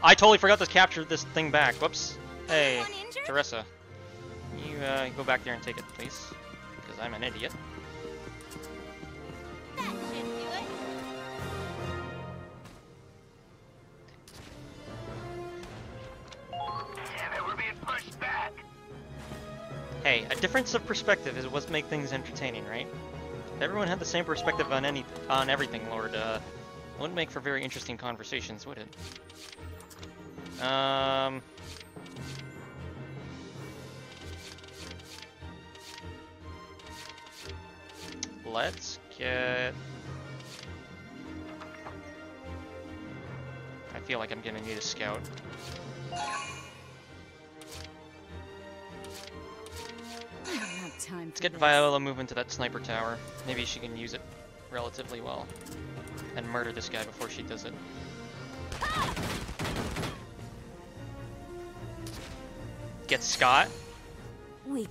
I totally forgot to capture this thing back. Whoops. Hey, Teresa. You go back there and take it, please. Because I'm an idiot. That should do it. Damn it, we're being pushed back. Hey, a difference of perspective is what makes things entertaining, right? If everyone had the same perspective on everything, Lord, it wouldn't make for very interesting conversations, would it? Let's get... I feel like I'm gonna need a scout. Let's get Viola moving to that sniper tower. Maybe she can use it relatively well. And murder this guy before she does it. Get Scott?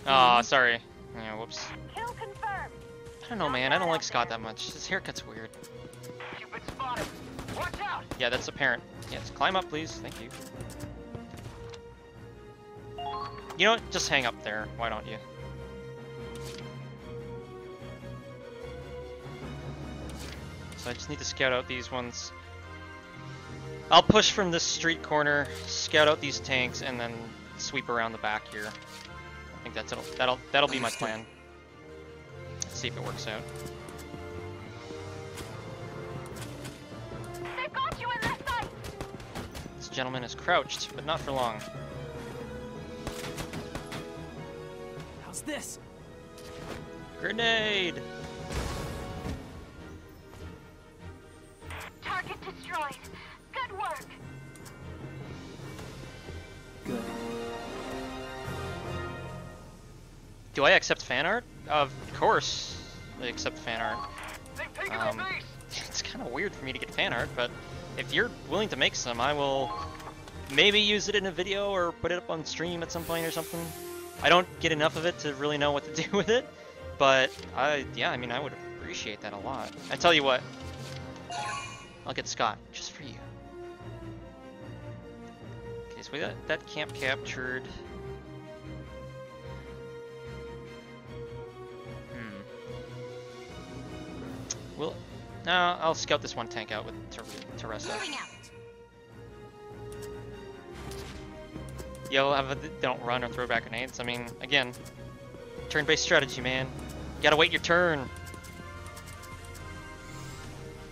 Aw, sorry. Yeah, whoops. Kill confirmed. I don't know, man. I don't like Scott that much. His haircut's weird. You've been spotted. Watch out. Yeah, that's apparent. Yes, climb up, please. Thank you. You know what? Just hang up there. Why don't you? So I just need to scout out these ones. I'll push from this street corner, scout out these tanks, and then sweep around the back here. I think that'll be my plan. Let's see if it works out. They've got you in their sight. This gentleman is crouched, but not for long. How's this? Grenade! Target destroyed. Good work. Good. Do I accept fan art? Of course I accept fan art. It's kind of weird for me to get fan art, but if you're willing to make some, I will maybe use it in a video or put it up on stream at some point or something. I don't get enough of it to really know what to do with it, but yeah, I mean, I would appreciate that a lot. I tell you what, I'll get Scott just for you. Okay, so we got that camp captured. Well, no, I'll scout this one tank out with Teresa. Moving out. Don't run or throw back grenades. I mean, again, turn-based strategy, man. You gotta wait your turn.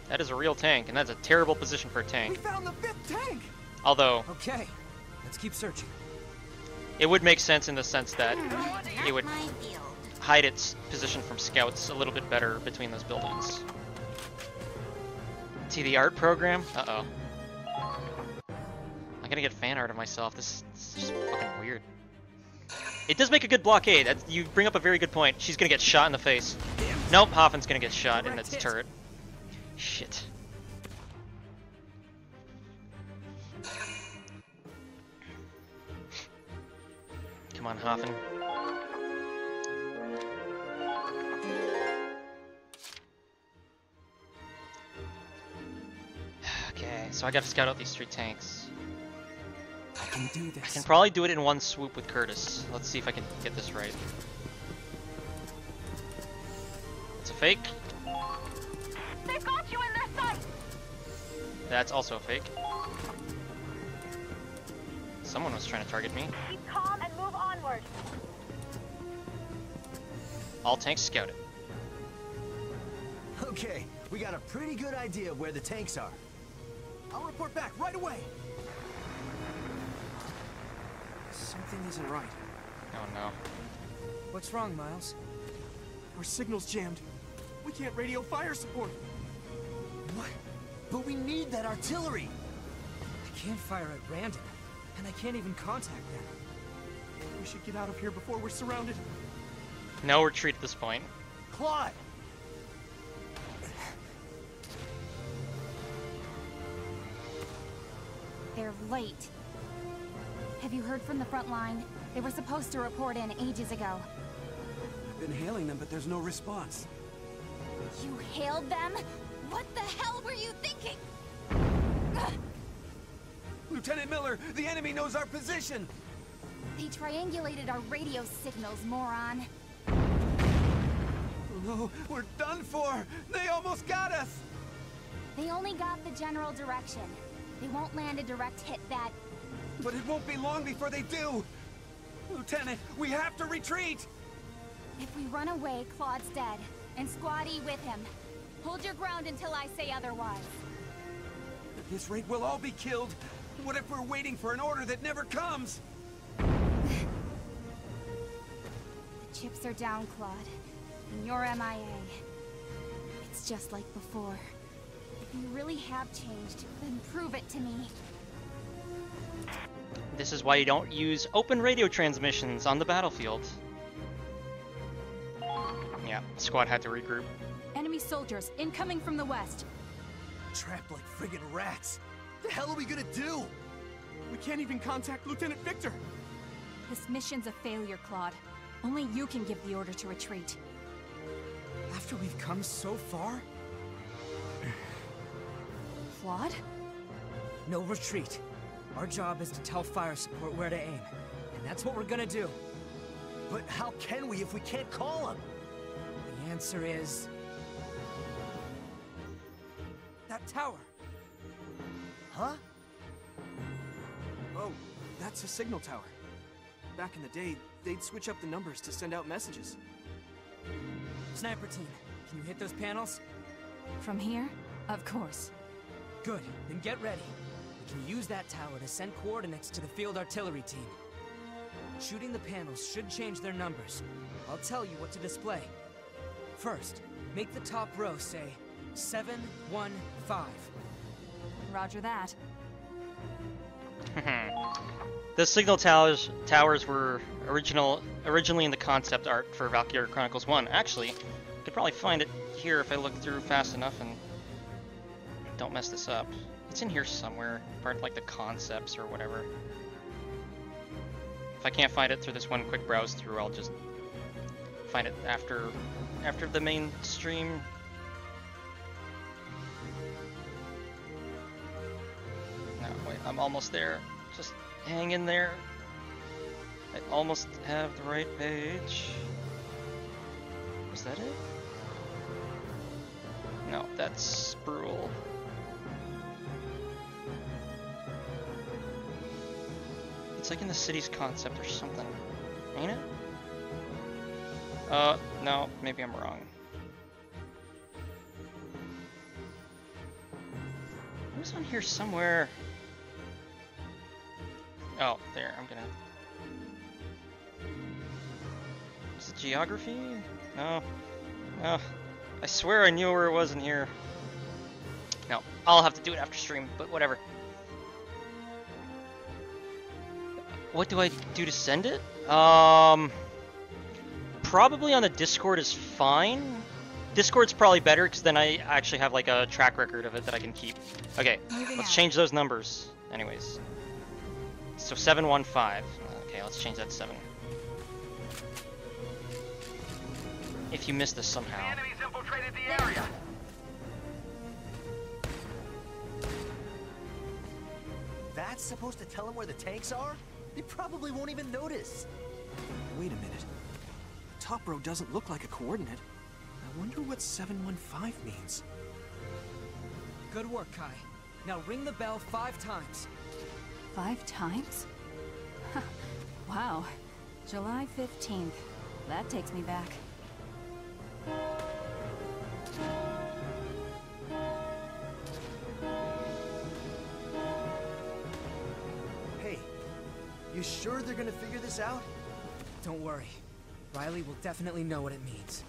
That is a real tank, and that's a terrible position for a tank. We found the 5th tank! Although, okay, let's keep searching. It would make sense in the sense that it would hide its position from scouts a little bit better between those buildings. See the art program? Uh-oh. I'm gonna get fan art of myself. This is just fucking weird. It does make a good blockade. You bring up a very good point. She's gonna get shot in the face. Nope, Hoffman's gonna get shot in its turret. Shit. Come on, Hoffen. Okay, so I gotta scout out these 3 tanks. I can do this. I can probably do it in one swoop with Curtis. Let's see if I can get this right. It's a fake. They've got you in their sight! That's also a fake. Someone was trying to target me. Keep calm and move onward. All tanks scouted. Okay, we got a pretty good idea of where the tanks are. I'll report back right away. Something isn't right. Oh no. What's wrong, Miles? Our signal's jammed. We can't radio fire support. What? But we need that artillery. I can't fire at random, and I can't even contact them. We should get out of here before we're surrounded. No retreat at this point. Claude! They're late. Have you heard from the front line? They were supposed to report in ages ago. I've been hailing them, but there's no response. You hailed them? What the hell were you thinking? Lieutenant Miller, the enemy knows our position! They triangulated our radio signals, moron. No, we're done for! They almost got us! They only got the general direction. They won't land a direct hit that... But it won't be long before they do! Lieutenant, we have to retreat! If we run away, Claude's dead. And Squatty with him. Hold your ground until I say otherwise. At this rate, we'll all be killed. What if we're waiting for an order that never comes? The chips are down, Claude. And you're MIA. It's just like before. If you really have changed, then prove it to me. This is why you don't use open radio transmissions on the battlefield. Yeah, squad had to regroup. Enemy soldiers incoming from the west. Trapped like friggin' rats. The hell are we gonna do? We can't even contact Lieutenant Victor. This mission's a failure, Claude. Only you can give the order to retreat. After we've come so far? Claude? No retreat. Our job is to tell fire support where to aim. And that's what we're gonna do. But how can we if we can't call them? The answer is... that tower. Huh? Oh, that's a signal tower. Back in the day, they'd switch up the numbers to send out messages. Sniper team, can you hit those panels? From here? Of course. Good, then get ready. We can use that tower to send coordinates to the field artillery team. Shooting the panels should change their numbers. I'll tell you what to display. First, make the top row say 715. Roger that. The signal towers were originally in the concept art for Valkyria Chronicles 1. Actually, I could probably find it here if I look through fast enough and don't mess this up. It's in here somewhere, part of like the concepts or whatever. If I can't find it through this one quick browse through, I'll just find it after the main stream. No, wait, I'm almost there. Just hang in there. I almost have the right page. Was that it? No, that's Brule. It's like in the city's concept or something, ain't it? No, maybe I'm wrong. It was on here somewhere. Oh, there, I'm gonna... Is it geography? No. No. I swear I knew where it was in here. No, I'll have to do it after stream, but whatever. What do I do to send it? Probably on the Discord is fine. Discord's probably better because then I actually have like a track record of it that I can keep. Okay, let's change those numbers. Anyways. So 715. Okay, let's change that to 7. If you missed this somehow. The enemy's infiltrated the area. That's supposed to tell him where the tanks are? They probably won't even notice. Wait a minute. The top row doesn't look like a coordinate. I wonder what 715 means. Good work, Kai. Now ring the bell 5 times. 5 times? Wow. July 15th. That takes me back. Hey, you sure they're gonna figure this out? Don't worry. Riley will definitely know what it means.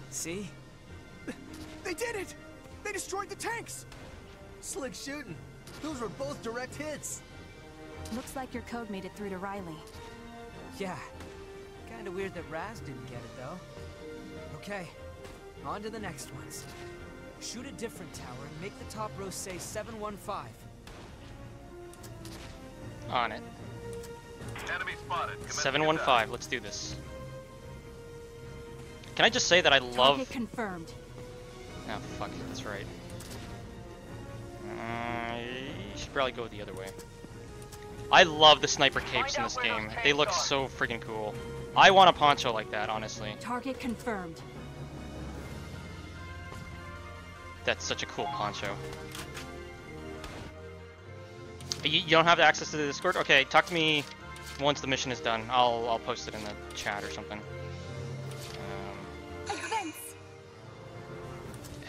See? They did it! They destroyed the tanks! Slick shooting. Those were both direct hits. Looks like your code made it through to Riley. Yeah. Kinda weird that Raz didn't get it, though. Okay, on to the next ones. Shoot a different tower and make the top row say 715. On it. Enemy spotted. 715, let's do this. Can I just say that I love... Target confirmed. Oh, fuck, that's right. You should probably go the other way. I love the sniper capes in this game. They look so freaking cool. I want a poncho like that, honestly. Target confirmed. That's such a cool poncho. You don't have access to the Discord? Okay, talk to me once the mission is done. I'll post it in the chat or something. Advance!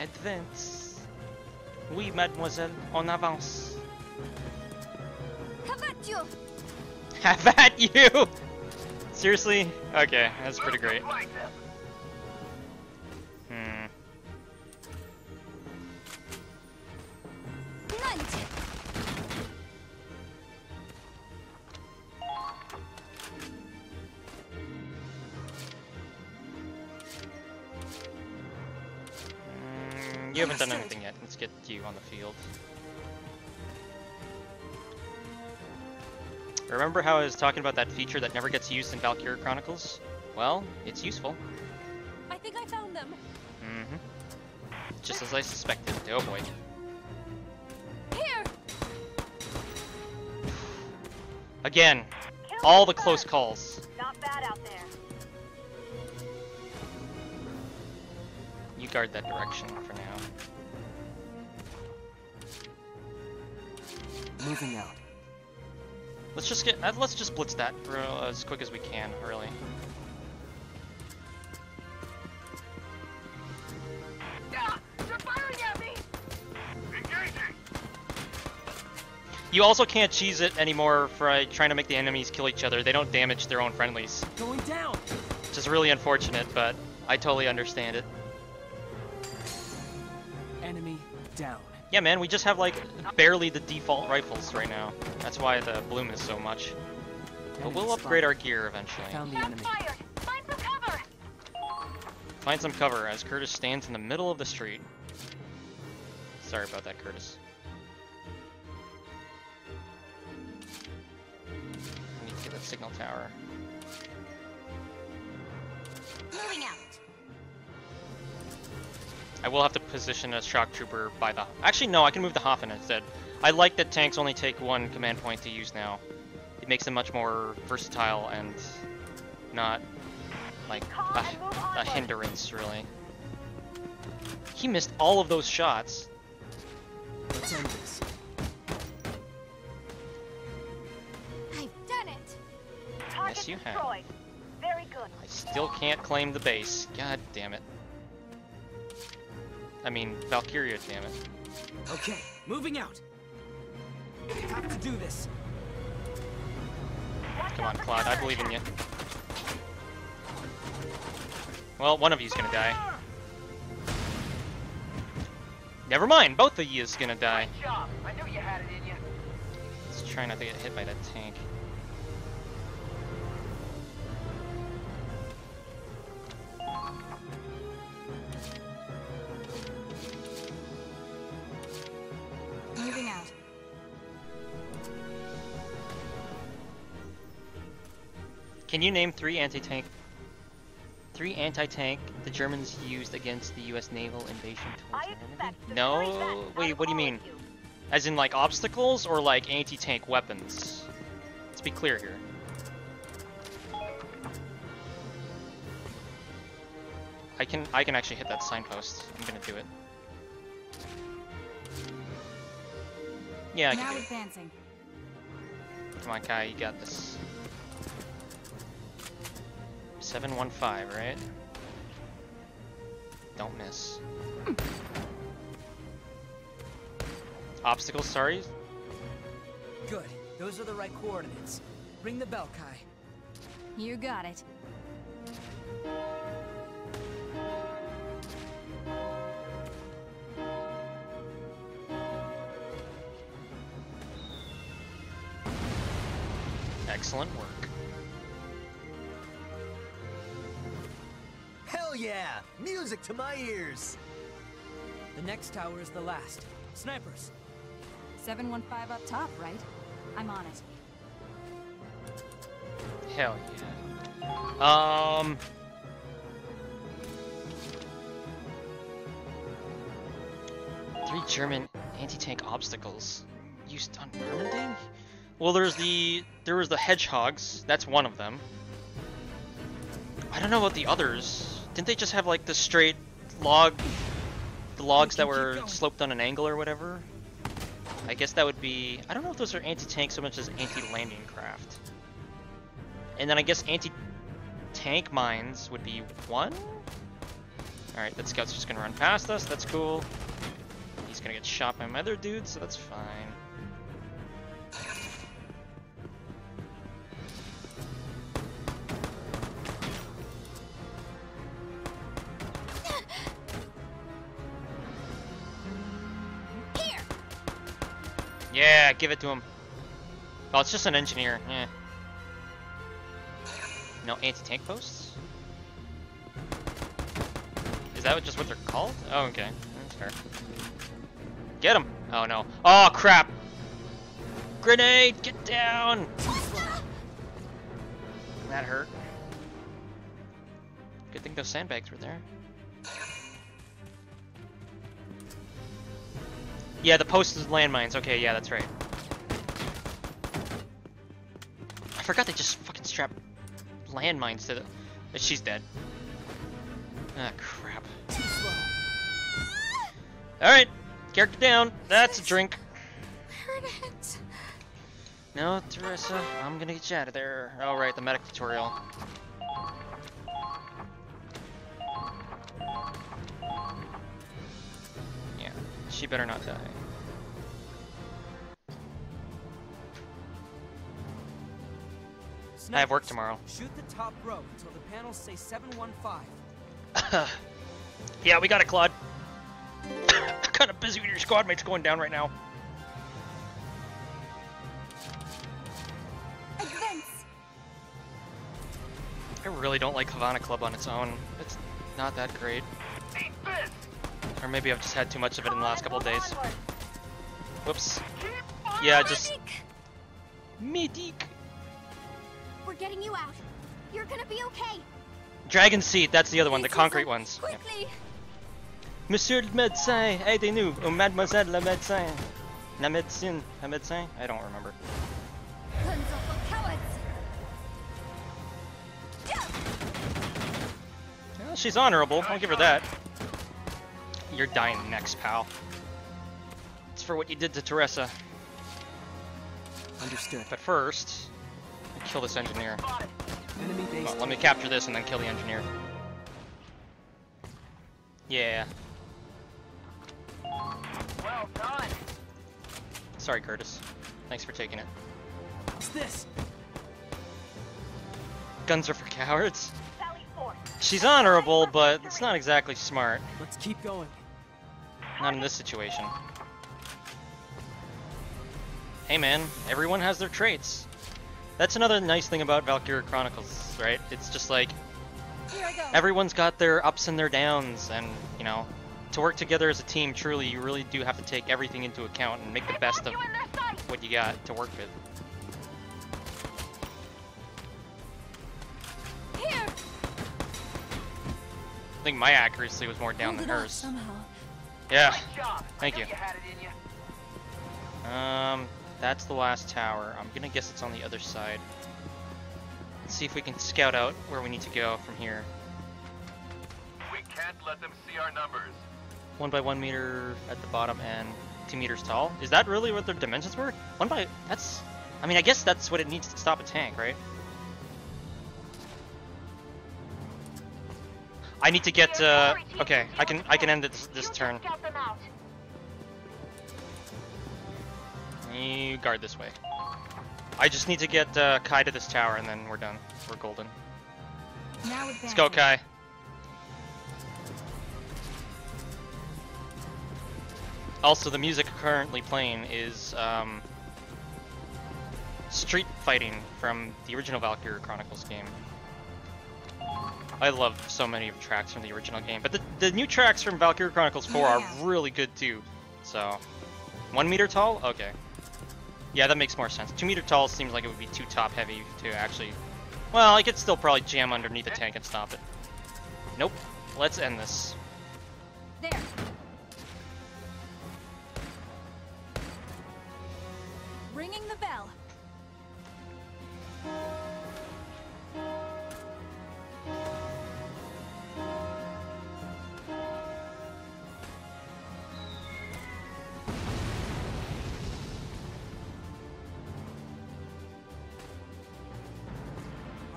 Advance. Oui, mademoiselle, on avance. Have at you! Have at you! Seriously? Okay, that's pretty great. You haven't done anything yet. Let's get you on the field. Remember how I was talking about that feature that never gets used in Valkyria Chronicles? Well, it's useful. I think I found them. Mm-hmm. Just as I suspected. Oh boy. Here! Again, all the close calls. Not bad out there. You guard that direction for now. Moving out. Let's just blitz that as quick as we can, really. They're firing at me! Engaging! You also can't cheese it anymore for trying to make the enemies kill each other. They don't damage their own friendlies. Going down! Which is really unfortunate, but I totally understand it. Enemy down. Yeah, man, we just have like barely the default rifles right now. That's why the bloom is so much. But we'll upgrade our gear eventually. Found the enemy. Find some cover! Find some cover as Curtis stands in the middle of the street. Sorry about that, Curtis. I need to get that signal tower. Moving out. I will have to position a shock trooper by the... Actually, no, I can move the Hoffen instead. I like that tanks only take 1 command point to use now. It makes them much more versatile and not like a hindrance, really. He missed all of those shots. Let's end this. I've done it. Yes, you have. Destroyed. Very good. I still can't claim the base. God damn it. I mean, Valkyria, damn it. Okay, moving out. Have to do this. Come on, Claude, I believe in you. Well, one of you's gonna die. Never mind, both of you's gonna die. Good job. I knew you had it in you. Let's try not to get hit by that tank. Moving out. Can you name three anti-tank the Germans used against the U.S. naval invasion towards Normandy? No, wait, what do you mean? As in like obstacles or like anti-tank weapons? Let's be clear here. I can actually hit that signpost. I'm gonna do it. Yeah, I can now do it. Advancing. Come on, Kai, you got this. 715, right? Don't miss. Obstacles, sorry? Good. Those are the right coordinates. Ring the bell, Kai. You got it. Excellent work. Hell yeah! Music to my ears! The next tower is the last. Snipers. 715 up top, right? I'm on it. Hell yeah. 3 German anti-tank obstacles used on Normandy? Well, there was the hedgehogs. That's one of them. I don't know about the others. Didn't they just have like the straight log, the logs that were sloped on an angle or whatever? I guess that would be. I don't know if those are anti-tank so much as anti-landing craft. And then I guess anti-tank mines would be 1. All right, that scout's just gonna run past us. That's cool. He's gonna get shot by my other dude, so that's fine. Yeah, give it to him. Oh, it's just an engineer. Yeah. No anti-tank posts? Is that just what they're called? Oh, okay. That's fair. Get him! Oh no. Oh crap! Grenade! Get down! That hurt. Good thing those sandbags were there. Yeah, the post is landmines. Okay, yeah, that's right. I forgot they just fucking strapped landmines to the... She's dead. Ah, crap. Alright, character down. That's a drink. Heard it. No, Teresa, I'm gonna get you out of there. Alright, the medic tutorial. Yeah, she better not die. I have work tomorrow. Shoot the top row until the panels say 715. Yeah, we got it, Claude. Kind of busy with your squad mates going down right now. Advance. I really don't like Havana Club on its own. It's not that great. Or maybe I've just had too much of it in the last couple of days. Whoops. Yeah, just... Medic. We're getting you out. You're gonna be okay. Dragon Seat, that's the other one, the concrete ones. Yeah. Quickly. Monsieur le médecin, aidez-nous, ou mademoiselle le médecin. La médecine, la médecin? I don't remember. Guns off for cowards. Well, she's honorable, I'll give her that. You're dying next, pal. It's for what you did to Teresa. Understood. But first, kill this engineer. Enemy base. Well, let me capture this and then kill the engineer. Yeah. Well done. Sorry, Curtis. Thanks for taking it. What's this? Guns are for cowards. She's honorable, but it's not exactly smart. Let's keep going. Not in this situation. Hey man, everyone has their traits. That's another nice thing about Valkyria Chronicles, right? It's just like, everyone's got their ups and their downs, and, you know, to work together as a team, truly, you really do have to take everything into account and make the best of what you got to work with. Here. I think my accuracy was more down than hers. Somehow. Yeah, thank you. That's the last tower. I'm gonna guess it's on the other side. Let's see if we can scout out where we need to go from here. We can't let them see our numbers. 1 by 1 meter at the bottom and 2 meters tall. Is that really what their dimensions were? That's, I mean, I guess that's what it needs to stop a tank, right? I need to get, okay, I can end this turn. You guard this way. I just need to get Kai to this tower and then we're done. We're golden. Let's go, Kai. Also, the music currently playing is Street Fighting from the original Valkyria Chronicles game. I love so many of the tracks from the original game, but the new tracks from Valkyria Chronicles 4 are really good too. So, 1 meter tall? Okay. Yeah, that makes more sense. 2 meter tall seems like it would be too top heavy to actually... Well, I could still probably jam underneath the tank and stop it. Nope. Let's end this. There. Ringing the bell.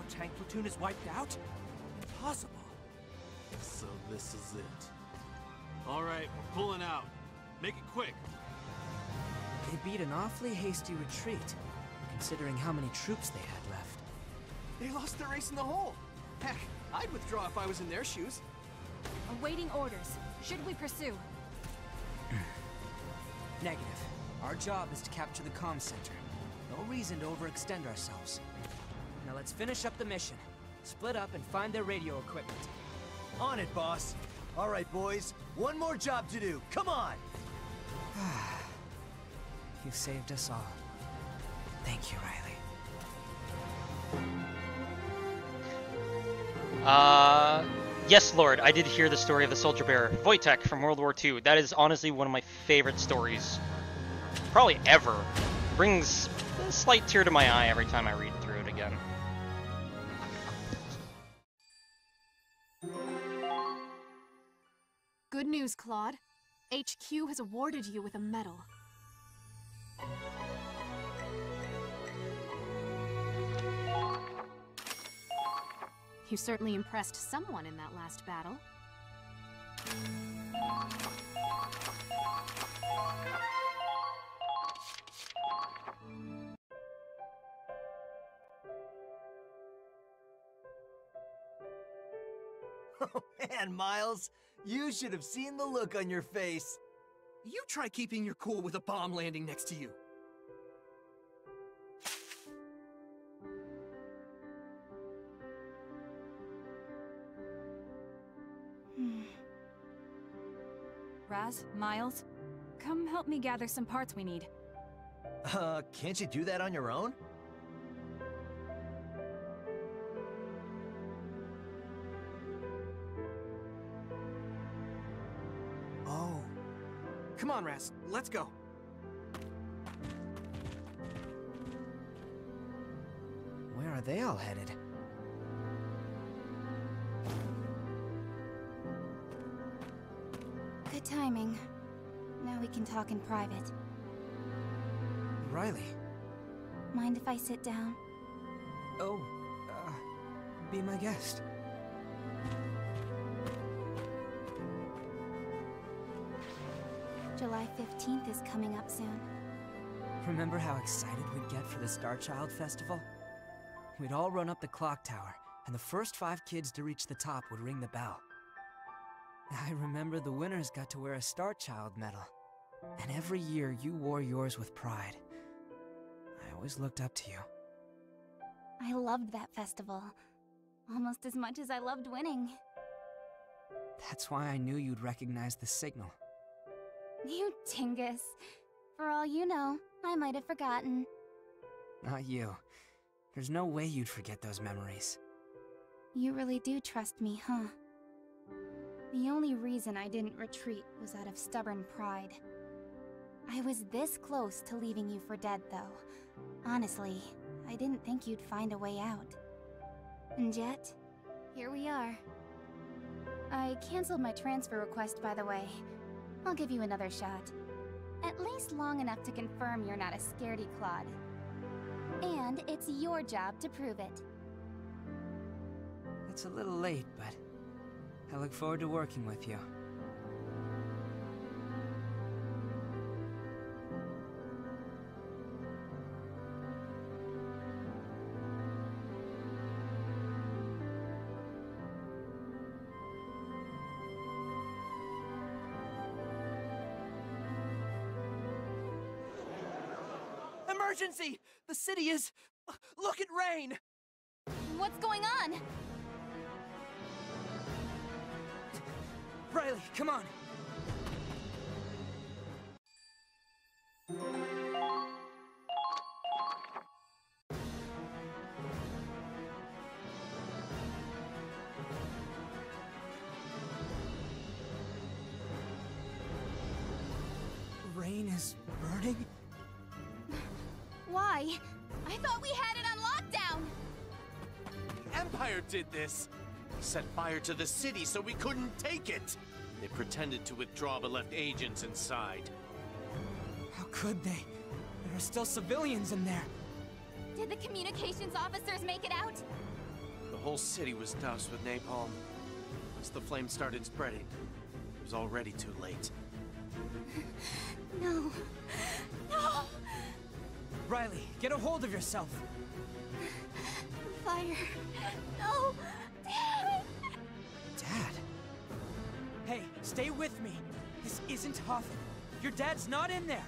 Tank platoon is wiped out? Impossible. So this is it. Alright, we're pulling out. Make it quick. They beat an awfully hasty retreat, considering how many troops they had left. They lost their ace in the hole. Heck, I'd withdraw if I was in their shoes. Awaiting orders. Should we pursue? Negative. Our job is to capture the comm center. No reason to overextend ourselves. Now let's finish up the mission. Split up and find their radio equipment. On it, boss. All right, boys. One more job to do. Come on! You saved us all. Thank you, Riley. Yes, Lord, I did hear the story of the soldier bearer, Wojtek from World War II. That is honestly one of my favorite stories, probably ever. Brings a slight tear to my eye every time I read through it again. Good news, Claude. HQ has awarded you with a medal. You certainly impressed someone in that last battle. Oh man, Miles. You should have seen the look on your face. You try keeping your cool with a bomb landing next to you. Raz, Miles, come help me gather some parts we need. Can't you do that on your own? Oh. Come on, Raz, let's go. Where are they all headed? Good timing. Now we can talk in private. Riley. Mind if I sit down? Oh, be my guest. July 15th is coming up soon. Remember how excited we'd get for the Star Child Festival? We'd all run up the clock tower, and the first 5 kids to reach the top would ring the bell. I remember the winners got to wear a Star Child medal, and every year you wore yours with pride. I always looked up to you. I loved that festival. Almost as much as I loved winning. That's why I knew you'd recognize the signal. You dingus. For all you know, I might have forgotten. Not you. There's no way you'd forget those memories. You really do trust me, huh? The only reason I didn't retreat was out of stubborn pride. I was this close to leaving you for dead, though. Honestly, I didn't think you'd find a way out. And yet, here we are. I canceled my transfer request, by the way. I'll give you another shot. At least long enough to confirm you're not a scaredy clod. And it's your job to prove it. It's a little late, but I look forward to working with you. Emergency! The city is... Look at Reine! What's going on? Riley, come on! Reine is burning? Why? I thought we had it on lockdown! The Empire did this! They set fire to the city so we couldn't take it! They pretended to withdraw but left agents inside. How could they? There are still civilians in there. Did the communications officers make it out? The whole city was doused with napalm. Once the flame started spreading, it was already too late. No. No! Riley, get a hold of yourself! Fire. No! Dad! Dad? Hey, stay with me. This isn't Hoffman. Your dad's not in there.